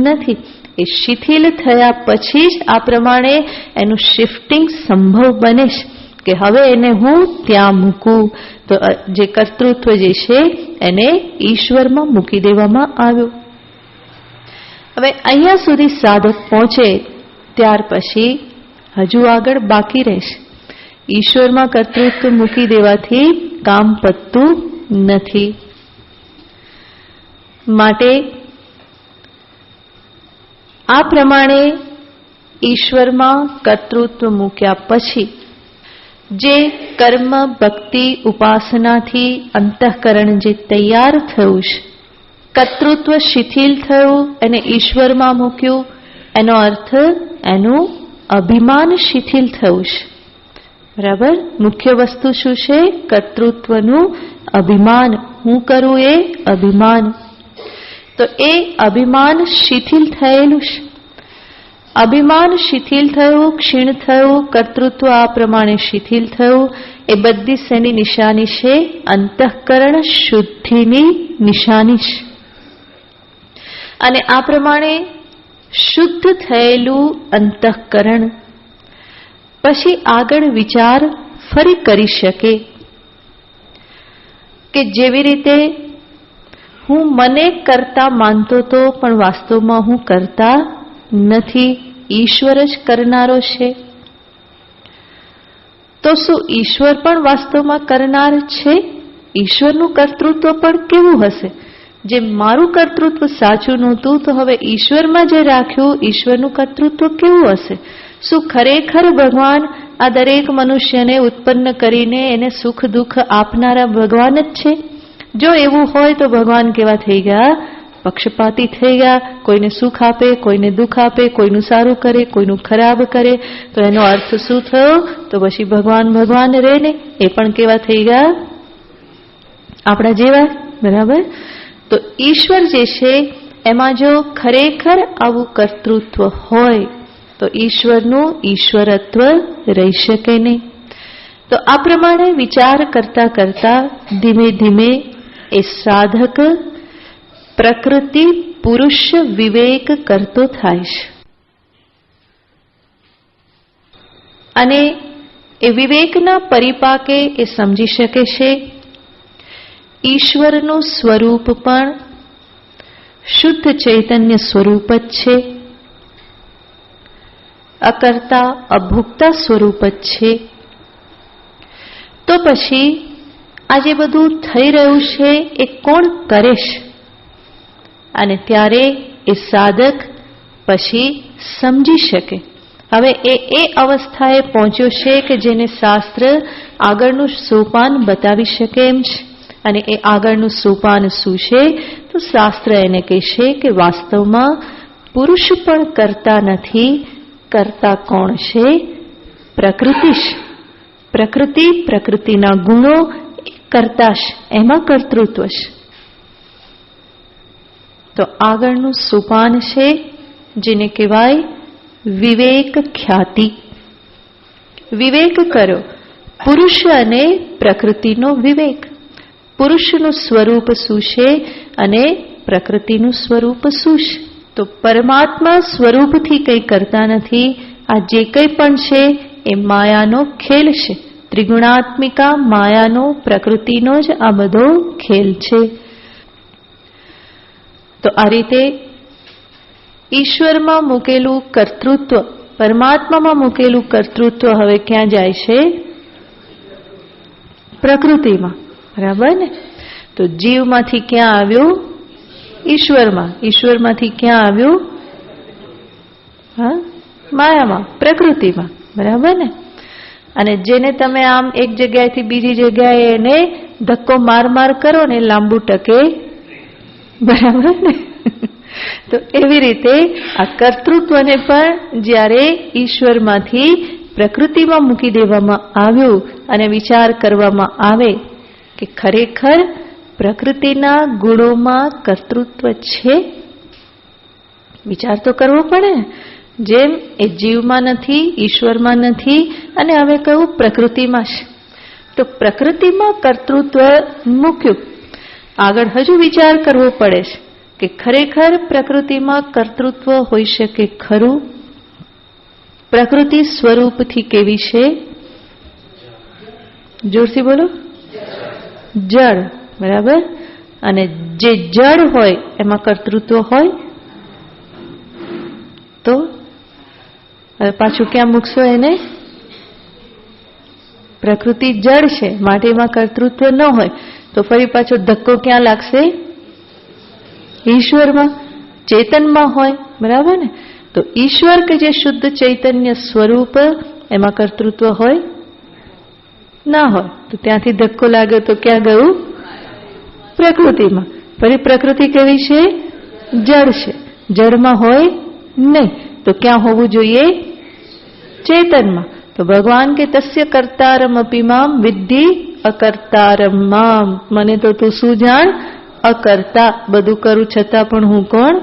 નથી. એ શિથિલ થયા પછી જ આ પ્રમાણે એનું શિફ્ટિંગ સંભવ બને છે કે હવે એને હું ત્યાં મૂકું. તો જે કર્તૃત્વ જે છે એને ઈશ્વરમાં મૂકી દેવામાં આવ્યું. હવે અહીંયા સુધી સાધક પહોંચે ત્યાર પછી હજુ આગળ બાકી રહેશે. ઈશ્વરમાં કર્તૃત્વ મૂકી દેવાથી કામ પતતું નથી. માટે આ પ્રમાણે ઈશ્વરમાં કર્તૃત્વ મૂક્યા પછી જે કર્મ, ભક્તિ, ઉપાસનાથી અંતઃકરણ જે તૈયાર થયું છે, કર્તૃત્વ શિથિલ થયું, એને ઈશ્વરમાં મૂક્યું, એનો અર્થ એનું અભિમાન શિથિલ થયું છે. બરાબર? મુખ્ય વસ્તુ શું છે? કર્તૃત્વનું અભિમાન. હું કરું એ અભિમાન. તો એ અભિમાન શિથિલ થયેલું છે. અભિમાન શિથિલ થયું, ક્ષીણ થયું, કર્તૃત્વ આ પ્રમાણે શિથિલ થયું. એ બધી શેની નિશાની છે? અંતઃકરણ શુદ્ધિની નિશાની છે. અને આ પ્રમાણે શુદ્ધ થયેલું અંતઃકરણ પછી આગળ વિચાર ફરી કરી શકે કે જેવી રીતે હું મને કરતા માનતો તો પણ વાસ્તવમાં હું કરતા નથી, ઈશ્વર જ કરનારો છે. તો શું ઈશ્વર પણ વાસ્તવમાં કરનાર છે? ઈશ્વરનું કર્તૃત્વ પણ કેવું હશે? જે મારું કર્તૃત્વ સાચું નહોતું તો હવે ઈશ્વરમાં જે રાખ્યું, ઈશ્વરનું કર્તૃત્વ કેવું હશે? શું ખરેખર ભગવાન આ દરેક મનુષ્યને ઉત્પન્ન કરીને એને સુખ દુઃખ આપનારા ભગવાન જ છે? જો એવું હોય તો ભગવાન કેવા થઈ ગયા? પક્ષપાતી થઈ ગયા. કોઈને સુખ આપે, કોઈને દુઃખ આપે, કોઈનું સારું કરે, કોઈનું ખરાબ કરે. તો એનો અર્થ શું થયો? તો પછી ભગવાન ભગવાન રહે ને, એ પણ કેવા થઈ ગયા? આપણા જેવા. બરાબર? તો ઈશ્વર જે છે એમાં જો ખરેખર આવું કર્તૃત્વ હોય તો ઈશ્વરનું ઈશ્વરત્વ રહી શકે નહીં. તો આ પ્રમાણે વિચાર કરતા કરતા ધીમે ધીમે એ સાધક પ્રકૃતિ પુરુષ વિવેક કરતો થાય છે. અને એ વિવેકના પરિપાકે એ સમજી શકે છે ઈશ્વરનું સ્વરૂપ પણ શુદ્ધ ચૈતન્ય સ્વરૂપ જ છે, અકર્તા અભોક્તા સ્વરૂપ જ છે. તો પછી આ જે બધું થઈ રહ્યું છે એ કોણ કરે છે? અને ત્યારે એ સાધક પછી સમજી શકે. હવે એ અવસ્થાએ પહોંચ્યો છે કે જેને શાસ્ત્ર આગળનું સોપાન બતાવી શકે એમ છે. અને એ આગળનું સોપાન શું છે? તો શાસ્ત્ર એને કહેશે કે વાસ્તવમાં પુરુષ પણ કરતા નથી, કરતા કોણ છે? પ્રકૃતિ છે. પ્રકૃતિ, પ્રકૃતિના ગુણો કરતા છે, એમાં કર્તૃત્વ છે. તો આગળનું સોપાન છે જેને કહેવાય વિવેક ખ્યાતિ. વિવેક કરો, પુરુષ અને પ્રકૃતિનો વિવેક. પુરુષનું સ્વરૂપ શું છે અને પ્રકૃતિનું સ્વરૂપ શું છે? તો પરમાત્મા સ્વરૂપથી કંઈ કરતા નથી. આ જે કંઈ પણ છે એ માયાનો ખેલ છે. ત્રિગુણાત્મિકા માયાનો, પ્રકૃતિનો જ આ બધો ખેલ છે. તો આ રીતે ઈશ્વરમાં મૂકેલું કર્તૃત્વ, પરમાત્મામાં મૂકેલું કર્તૃત્વ હવે ક્યાં જાય છે? પ્રકૃતિમાં. બરાબર ને? તો જીવમાંથી ક્યાં આવ્યું? ઈશ્વરમાં. ઈશ્વરમાંથી ક્યાં આવ્યું? હા, માયામાં, પ્રકૃતિમાં. બરાબર ને? અને જેને તમે આમ એક જગ્યાએથી બીજી જગ્યાએ એને ધક્કો માર કરો ને લાંબુ ટકે. બરાબર ને? તો એવી રીતે આ કર્તૃત્વને પણ જ્યારે ઈશ્વરમાંથી પ્રકૃતિમાં મૂકી દેવામાં આવ્યું અને વિચાર કરવામાં આવે કે ખરેખર પ્રકૃતિના ગુણોમાં કર્તૃત્વ છે, વિચાર તો કરવો પડે. જેમ એ જીવમાં નથી, ઈશ્વરમાં નથી, અને હવે કહ્યું પ્રકૃતિમાં છે. તો પ્રકૃતિમાં કર્તૃત્વ મૂક્યું, આગળ હજુ વિચાર કરવો પડે છે કે ખરેખર પ્રકૃતિમાં કર્તૃત્વ હોઈ શકે ખરું? પ્રકૃતિ સ્વરૂપથી કેવી છે? જોરથી બોલો. જળ. બરાબર? અને જે જળ હોય એમાં કર્તૃત્વ હોય તો હવે પાછું ક્યાં મૂકશો એને? પ્રકૃતિ જળ છે, માટીમાં કર્તૃત્વ ન હોય તો ફરી પાછો ધક્કો ક્યાં લાગશે? ઈશ્વરમાં, ચેતનમાં હોય. બરાબર ને? તો ઈશ્વર કે જે શુદ્ધ ચૈતન્ય સ્વરૂપ, એમાં કર્તૃત્વ હોય? ના હોય. તો ત્યાંથી ધક્કો લાગ્યો તો ક્યાં ગયું? પ્રકૃતિમાં. ફરી પ્રકૃતિ કેવી છે? જળ છે. જળમાં હોય નહીં તો ક્યાં હોવું જોઈએ? ચેતનમાં. તો ભગવાન કે તસ્ય કર્તારમ અપી મામ વિદ્ધિ અકર્તારમ મામ. મને તો તું શું જાણ? અકર્તા. બધું કરું છતાં પણ હું કોણ?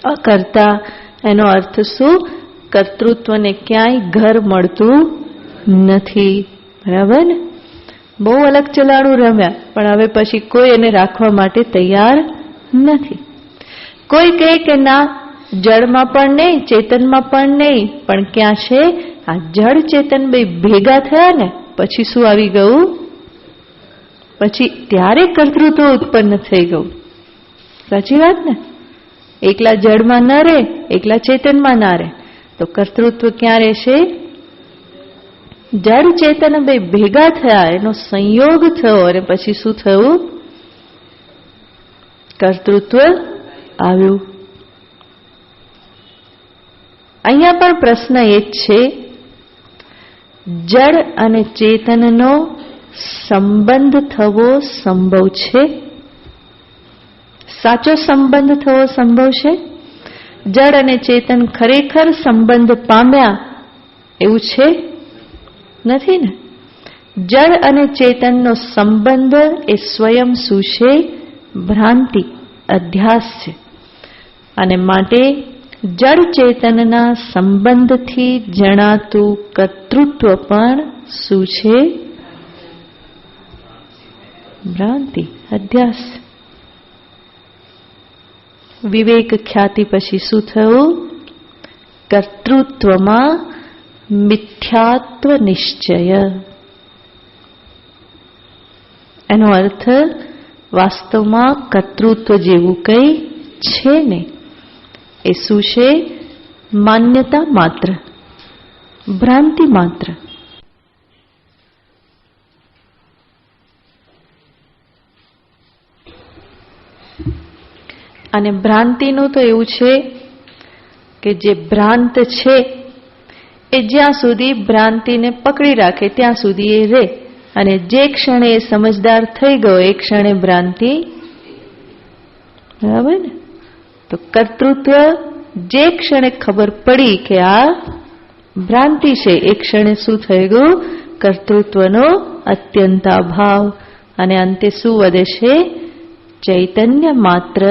અકર્તા. એનો અર્થ શું? કર્તૃત્વને ક્યાંય ઘર મળતું નથી. બરાબર ને? બહુ અલગ ચલાણું રમ્યા, પણ હવે પછી કોઈ એને રાખવા માટે તૈયાર નથી. કોઈ કહે કે ના, જળમાં પણ નહીં, ચેતનમાં પણ નહીં, પણ ક્યાં છે? આ જળ ચેતન બે ભેગા થયા ને પછી શું આવી ગયું? પછી ત્યારે કર્તૃત્વ ઉત્પન્ન થઈ ગયું. સાચી વાત ને? એકલા જળમાં ન રહે, એકલા ચેતનમાં ના રહે, તો કર્તૃત્વ ક્યાં રહેશે? જળ ચેતન બે ભેગા થયા, એનો સંયોગ થયો અને પછી શું થયું? કર્તૃત્વ આવ્યું. અહીંયા પણ પ્રશ્ન એ જ છે, જળ અને ચેતનનો સંબંધ થવો સંભવ છે? સાચો સંબંધ થવો સંભવ છે? જળ અને ચેતન ખરેખર સંબંધ પામ્યા એવું છે? નથી ને? જળ અને ચેતનનો સંબંધ એ સ્વયં શું છે? ભ્રાંતિ, અધ્યાસ છે. અને માટે જળ ચેતનના સંબંધથી જણાતું કર્તૃત્વ પણ શું છે? ભ્રાંતિ, અધ્યાસ. વિવેક ખ્યાતિ પછી શું થયું? કર્તૃત્વમાં મિથ્યાત્વ નિશ્ચય. એનો અર્થ વાસ્તવમાં કર્તૃત્વ જેવું કંઈ છે ને. એ શું છે? માન્યતા માત્ર, ભ્રાંતિ માત્ર. અને ભ્રાંતિનું તો એવું છે કે જે ભ્રાંત છે એ જ્યાં સુધી ભ્રાંતિને પકડી રાખે ત્યાં સુધી એ રહે, અને જે ક્ષણે એ સમજદાર થઈ ગયો એ ક્ષણે ભ્રાંતિ. બરાબર ને? તો કર્તૃત્વ જે ક્ષણે ખબર પડી કે આ ભ્રાંતિ છે એ ક્ષણે શું થઈ ગયું? કર્તૃત્વનો અત્યંતાભાવ. અને અંતે શું વધે છે? ચૈતન્ય માત્ર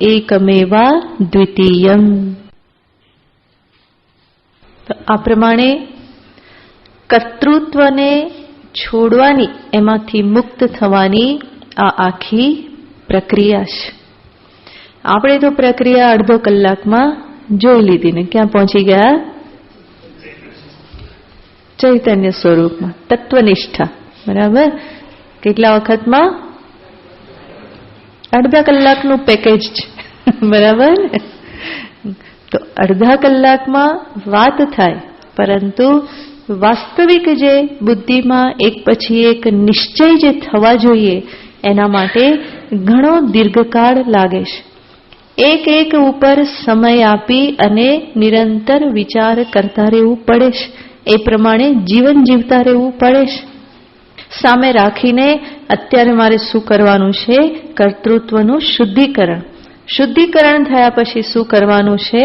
એકમેવા દ્વિતીયમ. તો આ પ્રમાણે કર્તૃત્વને છોડવાની, એમાંથી મુક્ત થવાની આ આખી પ્રક્રિયા છે. આપણે તો પ્રક્રિયા અડધો કલાકમાં જોઈ લીધી ને ક્યાં પહોંચી ગયા? ચૈતન્ય સ્વરૂપમાં, તત્વનિષ્ઠા. બરાબર? કેટલા વખતમાં? અડધા કલાકનું પેકેજ છે. બરાબર? તો અડધા કલાકમાં વાત થાય, પરંતુ વાસ્તવિક જે બુદ્ધિમાં એક પછી એક નિશ્ચય જે થવા જોઈએ એના માટે ઘણો દીર્ઘકાળ લાગે છે. એક એક ઉપર સમય આપી અને નિરંતર વિચાર કરતા રહેવું પડે છે. એ પ્રમાણે જીવન જીવતા રહેવું પડે છે. સામે રાખીને અત્યારે મારે શું કરવાનું છે? કર્તૃત્વનું શુદ્ધિકરણ. શુદ્ધિકરણ થયા પછી શું કરવાનું છે?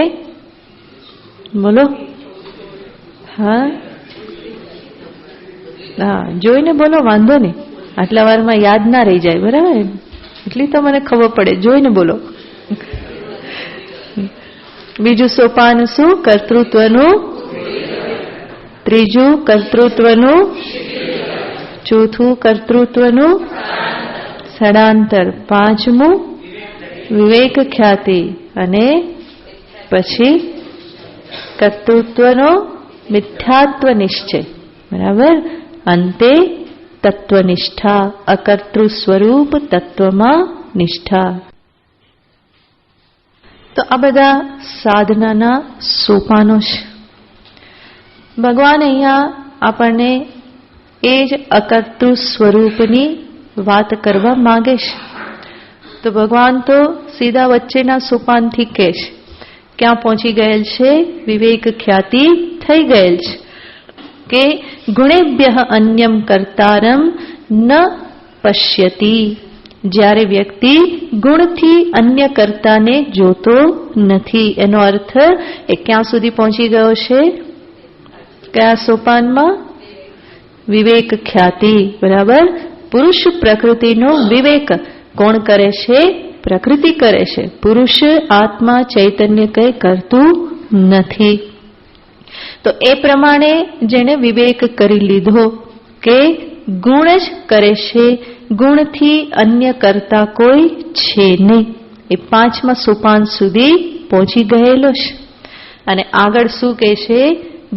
બોલો. હા, જોઈને બોલો, વાંધો નહીં. આટલા વારમાં યાદ ના રહી જાય. બરાબર? એટલી તો મને ખબર પડે. જોઈને બોલો. બીજું સોપાન શું? કર્તૃત્વનું. ત્રીજું કર્તૃત્વનું. ચોથું કર્તૃત્વનું સ્થળાંતર. પાંચમું વિવેક ખ્યાતિ. અને પછી કર્તૃત્વનો મિથ્યાત્વ નિશ્ચય. બરાબર? અંતે તત્વનિષ્ઠા, અકર્તૃ સ્વરૂપ તત્વમાં નિષ્ઠા. તો આ બધા સાધનાના સોપાનો છે. ભગવાન અહીંયા આપણને એ જ અકર્તૃ સ્વરૂપની વાત કરવા માંગે છે. તો ભગવાન તો સીધા વચ્ચેના સોપાનથી કહે છે. ક્યાં પહોંચી ગયેલ છે? વિવેક ખ્યાતિ થઈ ગયેલ છે કે ગુણેભ્ય અન્યમ કર્તારમ ન પશ્યતિ. જ્યારે વ્યક્તિ ગુણથી અન્ય કર્તાને જોતો નથી, એનો અર્થ એ ક્યાં સુધી પહોંચી ગયો છે? કયા સોપાનમાં? વિવેક ખ્યાતિ. બરાબર? પુરુષ પ્રકૃતિનો વિવેક કોણ કરે છે? પ્રકૃતિ કરે છે. પુરુષ આત્મા ચૈતન્ય કંઈ કરતું નથી. તો એ પ્રમાણે જેને વિવેક કરી લીધો કે ગુણ જ કરે છે, ગુણથી અન્ય કરતા કોઈ છે નહીં, એ પાંચમા સોપાન સુધી પહોંચી ગયેલો છે. અને આગળ શું કહે છે?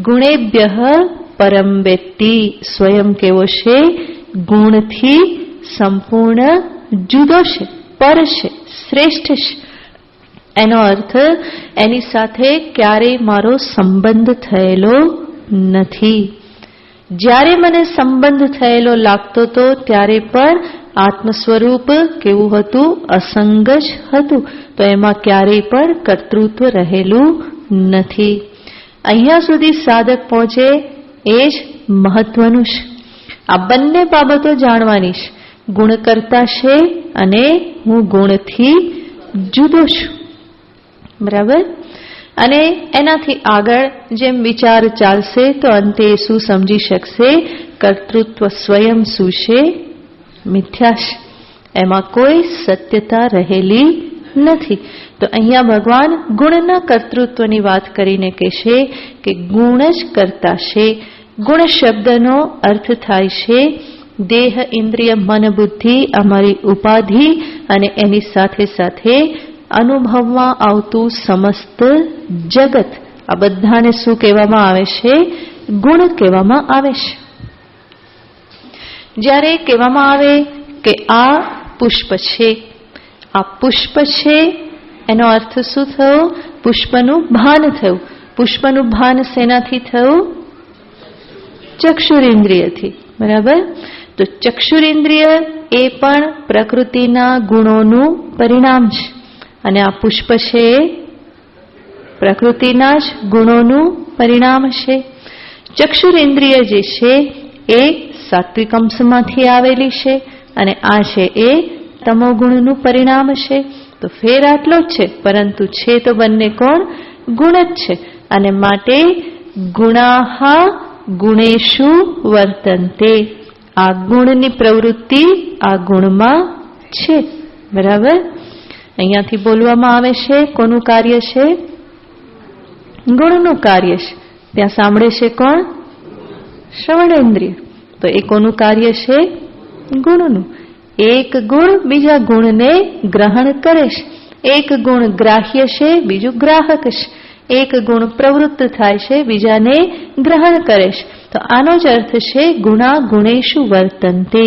ગુણેભ્ય પરમ વેત્તિ. સ્વયં કેવો છે? ગુણથી સંપૂર્ણ જુદો છે, પર છે, શ્રેષ્ઠ છે. એનો અર્થ એની સાથે ક્યારેય મારો સંબંધ થયેલો નથી. જ્યારે મને સંબંધ થયેલો લાગતો હતો ત્યારે પણ આત્મ સ્વરૂપ કેવું હતું? અસંગ જ હતું. તો એમાં ક્યારેય પણ કર્તૃત્વ રહેલું નથી. અહીંયા સુધી સાધક પહોંચે એ જ મહત્વનું છે. આ બંને બાબતો જાણવાની છે. ગુણ કરતા છે અને હું ગુણથી જુદો છું. બરાબર? અને એનાથી આગળ જેમ વિચાર ચાલશે તો અંતે શું સમજી શકશે? કર્તૃત્વ સ્વયં શું છે? મિથ્યા છે. એમાં કોઈ સત્યતા રહેલી નથી. તો અહીંયા ભગવાન ગુણના કર્તૃત્વની વાત કરીને કહેશે કે ગુણ જ કરતા છે. ગુણ શબ્દનો અર્થ થાય છે દેહ, ઇન્દ્રિય, મન, બુદ્ધિ, અમારી ઉપાધિ અને એની સાથે સાથે અનુભવમાં આવતું સમસ્ત જગત. આ બધાને શું કહેવામાં આવે છે? ગુણ કહેવામાં આવે છે. જ્યારે કહેવામાં આવે કે આ પુષ્પ છે, આ પુષ્પ છે, એનો અર્થ શું થયો? પુષ્પનું ભાન થયું. પુષ્પનું ભાન શેનાથી થયું? ચક્ષુરેન્દ્રિયથી. બરાબર? તો ચક્ષુરેન્દ્રિય એ પણ પ્રકૃતિના ગુણોનું પરિણામ છે. અને આ પુષ્પ છે પ્રકૃતિના જ ગુણોનું પરિણામ છે. ચક્ષુરેન્દ્રિય જે છે એ સાત્વિક અંશમાંથી આવેલી છે અને આ છે એ તમોગુણનું પરિણામ છે. તો ફેર આટલો જ છે, પરંતુ છે તો બંને કોણ? ગુણ જ છે. અને માટે ગુણાહા ગુણેશુ વર્તન્તે. આ ગુણની પ્રવૃત્તિ આ ગુણમાં છે. બરાબર? અહીંયાથી બોલવામાં આવે છે કોનું કાર્ય છે? ગુણનું કાર્ય છે. ત્યાં સાંભળે છે કોણ? શ્રવણેન્દ્રિય. તો એ કોનું કાર્ય છે? ગુણનું. એક ગુણ બીજા ગુણને ગ્રહણ કરે છે એક ગુણ ગ્રાહ્ય છે, બીજું ગ્રાહક છે. એક ગુણ પ્રવૃત્ત થાય છે, બીજાને ગ્રહણ કરે છે. તો આનો જ અર્થ છે ગુણા ગુણેશુ વર્તન્તે.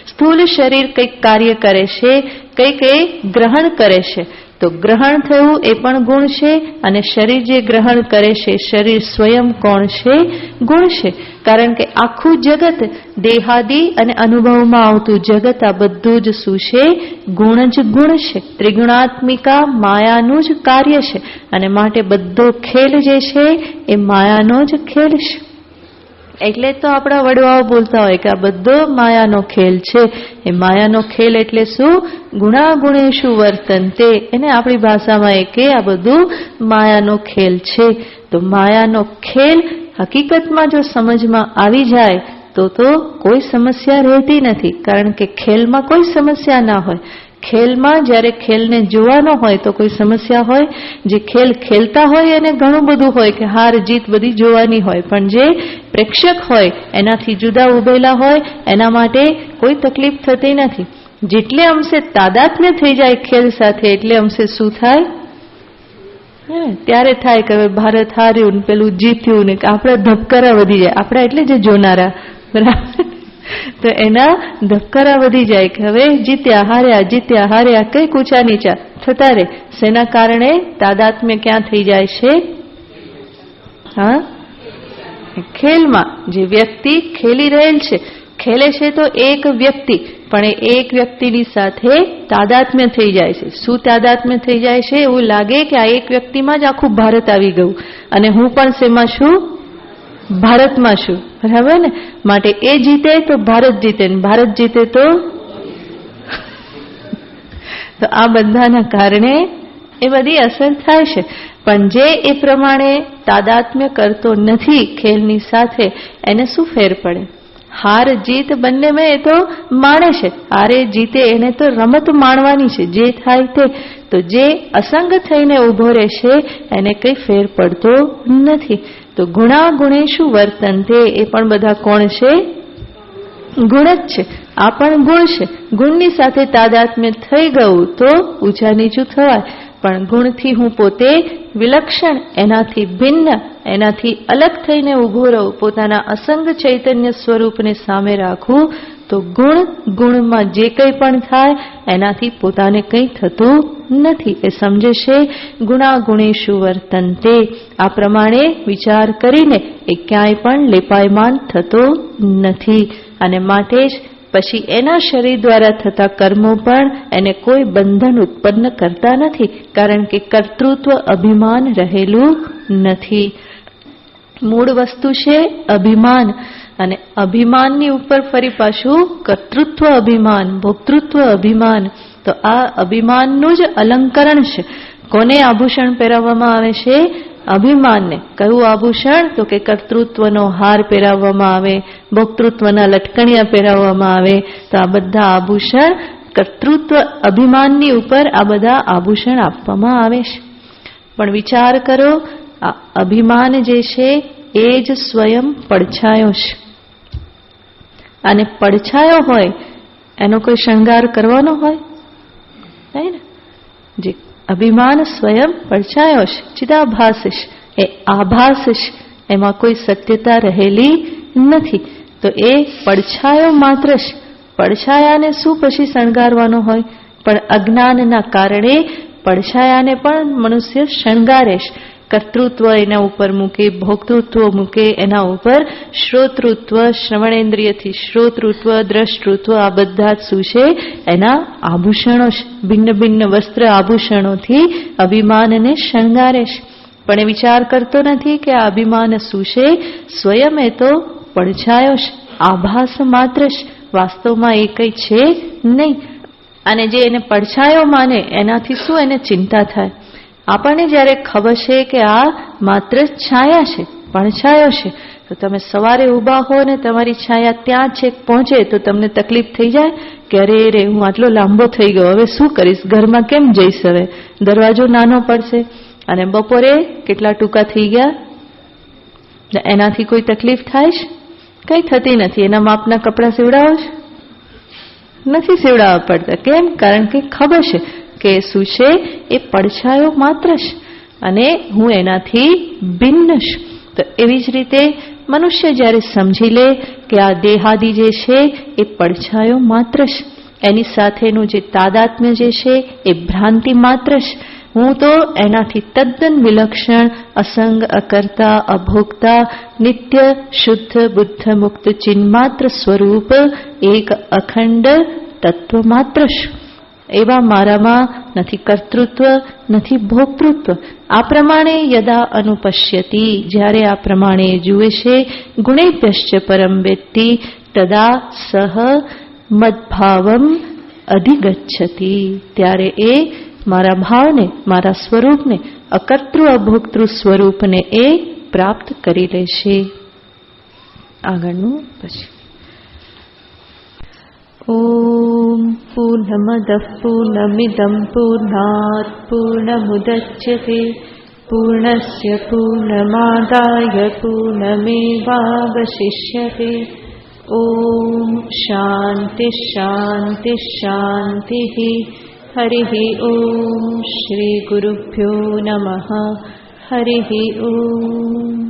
સ્થૂલ શરીર કંઈક કાર્ય કરે છે, કંઈક એ ગ્રહણ કરે છે. તો ગ્રહણ થયું એ પણ ગુણ છે, અને શરીર જે ગ્રહણ કરે છે શરીર સ્વયં કોણ છે? ગુણ છે. કારણ કે આખું જગત, દેહાદિ અને અનુભવમાં આવતું જગત, આ બધું જ શું છે? ગુણ જ ગુણ છે. ત્રિગુણાત્મિકા માયાનું જ કાર્ય છે, અને માટે બધો ખેલ જે છે એ માયાનો જ ખેલ છે. એટલે તો આપણા વડવાઓ બોલતા હોય કે આ બધો માયાનો ખેલ છે. એ માયાનો ખેલ એટલે શું? ગુણા ગુણેશુ વર્તન્તે. એને આપણી ભાષામાં એ કે આ બધું માયાનો ખેલ છે. તો માયાનો ખેલ હકીકતમાં જો સમજમાં આવી જાય તો કોઈ સમસ્યા રહેતી નથી. કારણ કે ખેલમાં કોઈ સમસ્યા ના હોય. ખેલમાં જ્યારે ખેલને જોવાનો હોય તો કોઈ સમસ્યા હોય? જે ખેલ ખેલતા હોય એને ઘણું બધું હોય કે હાર જીત બધી જોવાની હોય, પણ જે પ્રેક્ષક હોય એનાથી જુદા ઉભેલા હોય એના માટે કોઈ તકલીફ થતી નથી. જેટલે અંશે તાદાત્મ્ય થઈ જાય ખેલ સાથે એટલે અંશે શું થાય? ત્યારે થાય કે હવે ભારત હાર્યું ને પેલું જીત્યું ને આપણા ધબકારા વધી જાય. આપણા એટલે જે જોનારા, બરાબર, તો એના ધબકારા વધી જાય કે હવે જીત્યા હાર્યા કઈ ઊંચા નીચા થતા રહે. શેના કારણે? તાદાત્મ્ય ક્યાં થઈ જાય છે? હા, ખેલમાં. જે વ્યક્તિ ખેલી રહેલ છે, ખેલે છે તો એક વ્યક્તિ, પણ એ એક વ્યક્તિની સાથે તાદાત્મ્ય થઈ જાય છે. શું તાદાત્મ્ય થઈ જાય છે? એવું લાગે કે આ એક વ્યક્તિમાં જ આખું ભારત આવી ગયું, અને હું પણ શેમાં છું? ભારતમાં છું. બરાબર ને? માટે એ જીતે તો ભારત જીતે, ને ભારત જીતે તો આ બધાના કારણે એ બધી અસર થાય છે. પણ જે એ પ્રમાણે તાદાત્મ્ય કરતો નથી ખેલની સાથે, એને શું ફેર પડે? હાર જીત બંનેમાં એ તો માણે છે. હારે જીતે એને તો રમત માણવાની છે, જે થાય તે. તો જે અસંગ થઈને ઉભો રહેશે એને કઈ ફેર પડતો નથી. તો ગુણા ગુણેશુ વર્તન્તે. એ પણ બધા કોણ છે? ગુણ જ છે. આ પણ ગુણ છે. ગુણની સાથે તાદાત્મ્ય થઈ ગયું તો ઊંચા નીચું થવાય. પણ ગુણથી હું પોતે વિલક્ષણ, એનાથી ભિન્ન, એનાથી અલગ થઈને ઉભો રહું, પોતાના અસંગ ચૈતન્ય સ્વરૂપને સામે રાખું, તો ગુણમાં જે કંઈ પણ થાય એનાથી પોતાને કંઈ થતું નથી. એ સમજે છે ગુણા ગુણેશુ વર્તન્તે. આ પ્રમાણે વિચાર કરીને એ ક્યાંય પણ લેપાયમાન થતો નથી, અને માટે જ પછી એના શરીર દ્વારા થતા કર્મો પણ એને કોઈ બંધન ઉત્પન્ન કરતા નથી. કારણ કે કર્તૃત્વ અભિમાન રહેલું નથી. મૂળ વસ્તુ છે અભિમાન, અને અભિમાનની ઉપર ફરી પાછું કર્તૃત્વ અભિમાન, ભોક્તૃત્વ અભિમાન. તો આ અભિમાનનું જ અલંકરણ છે. કોને આભૂષણ પહેરાવવામાં આવે છે? અભિમાનને. કયું આભૂષણ? તો કે કર્તૃત્વનો હાર પહેરાવવામાં આવે, ભોક્તૃત્વના લટકણિયા પહેરાવવામાં આવે. તો આ બધા આભૂષણ કર્તૃત્વ અભિમાનની ઉપર આ બધા આભૂષણ આપવામાં આવે છે. પણ વિચાર કરો, આ અભિમાન જે છે એ જ સ્વયં પડછાયો છે. અને પડછાયો હોય એનો કોઈ શણગાર કરવાનો હોય નહીં ને? જે અભિમાન સ્વયં પડછાયો છે, ચિદાભાસ છે, એ આભાસ છે, એમાં કોઈ સત્યતા રહેલી નથી. તો એ પડછાયો માત્ર છે. પડછાયાને શું પછી શણગારવાનો હોય? પણ અજ્ઞાનના કારણે પડછાયાને પણ મનુષ્ય શણગારે છે. કર્તૃત્વ એના ઉપર મૂકે, ભોક્તૃત્વ મૂકે, એના ઉપર શ્રોતૃત્વ, શ્રવણેન્દ્રિયથી શ્રોતૃત્વ, દ્રષ્ટૃત્વ, આ બધા જ શું છે? એના આભૂષણો છે. ભિન્ન ભિન્ન વસ્ત્ર આભૂષણોથી અભિમાનને શણગારે છે. પણ એ વિચાર કરતો નથી કે આ અભિમાન શું છે? સ્વયં એ તો પડછાયો છે, આભાસ માત્ર છે. વાસ્તવમાં એ કંઈ છે નહીં. અને જે એને પડછાયો માને એનાથી શું એને ચિંતા થાય? આપણને જ્યારે ખબર છે કે આ માત્ર છાયા છે, પડછાયો છે, તો તમે સવારે ઊભા હો ને તમારી છાયા ત્યાં છેક પહોંચે તો તમને તકલીફ થઈ જાય કે અરે રે હું આટલો લાંબો થઈ ગયો, હવે શું કરીશ, ઘરમાં કેમ જઈશ, હવે દરવાજો નાનો પડશે. અને બપોરે કેટલા ટૂંકા થઈ ગયા, એનાથી કોઈ તકલીફ થાય છે? કંઈ થતી નથી. એના માપના કપડાં સીવડાવો છે? નથી સીવડાવવા પડતા. કેમ? કારણ કે ખબર છે કે શું છે? એ પડછાયો માત્ર છે અને હું એનાથી ભિન્ન છું. તો એવી જ રીતે મનુષ્ય જ્યારે સમજી લે કે આ દેહાદિ જે છે એ પડછાયો માત્ર છે, એની સાથેનું જે તાદાત્મ્ય જે છે એ ભ્રાંતિ માત્ર છે, હું તો એનાથી તદ્દન વિલક્ષણ અસંગ, અકર્તા, અભોક્તા, નિત્ય, શુદ્ધ, બુદ્ધ, મુક્ત, ચિન્માત્ર સ્વરૂપ એક અખંડ તત્વ માત્ર છું. એવા મારામાં નથી કર્તૃત્વ, નથી ભોક્તૃત્વ. આ પ્રમાણે યદા અનુપશ્યતિ, જ્યારે આ પ્રમાણે જુએ છે, ગુણેભ્યશ્ચ પરમ વેત્તિ તદા સહ મદ્ભાવમ અધિગચ્છતિ, ત્યારે એ મારા ભાવને, મારા સ્વરૂપને, અકર્તૃ અભોક્તૃ સ્વરૂપને એ પ્રાપ્ત કરી લેશે. આગળનું પછી ઓમ પૂર્ણમદઃ પૂર્ણમિદં પૂર્ણાત પૂર્ણમુદચ્યતે પૂર્ણસ્ય પૂર્ણમાદાય પૂર્ણમેવાવશિષ્યતે. ઓમ શાંતિ શાંતિ શાંતિ. હરિઃ ઓમ શ્રી ગુરુભ્યો નમઃ. હરિઃ ઓમ.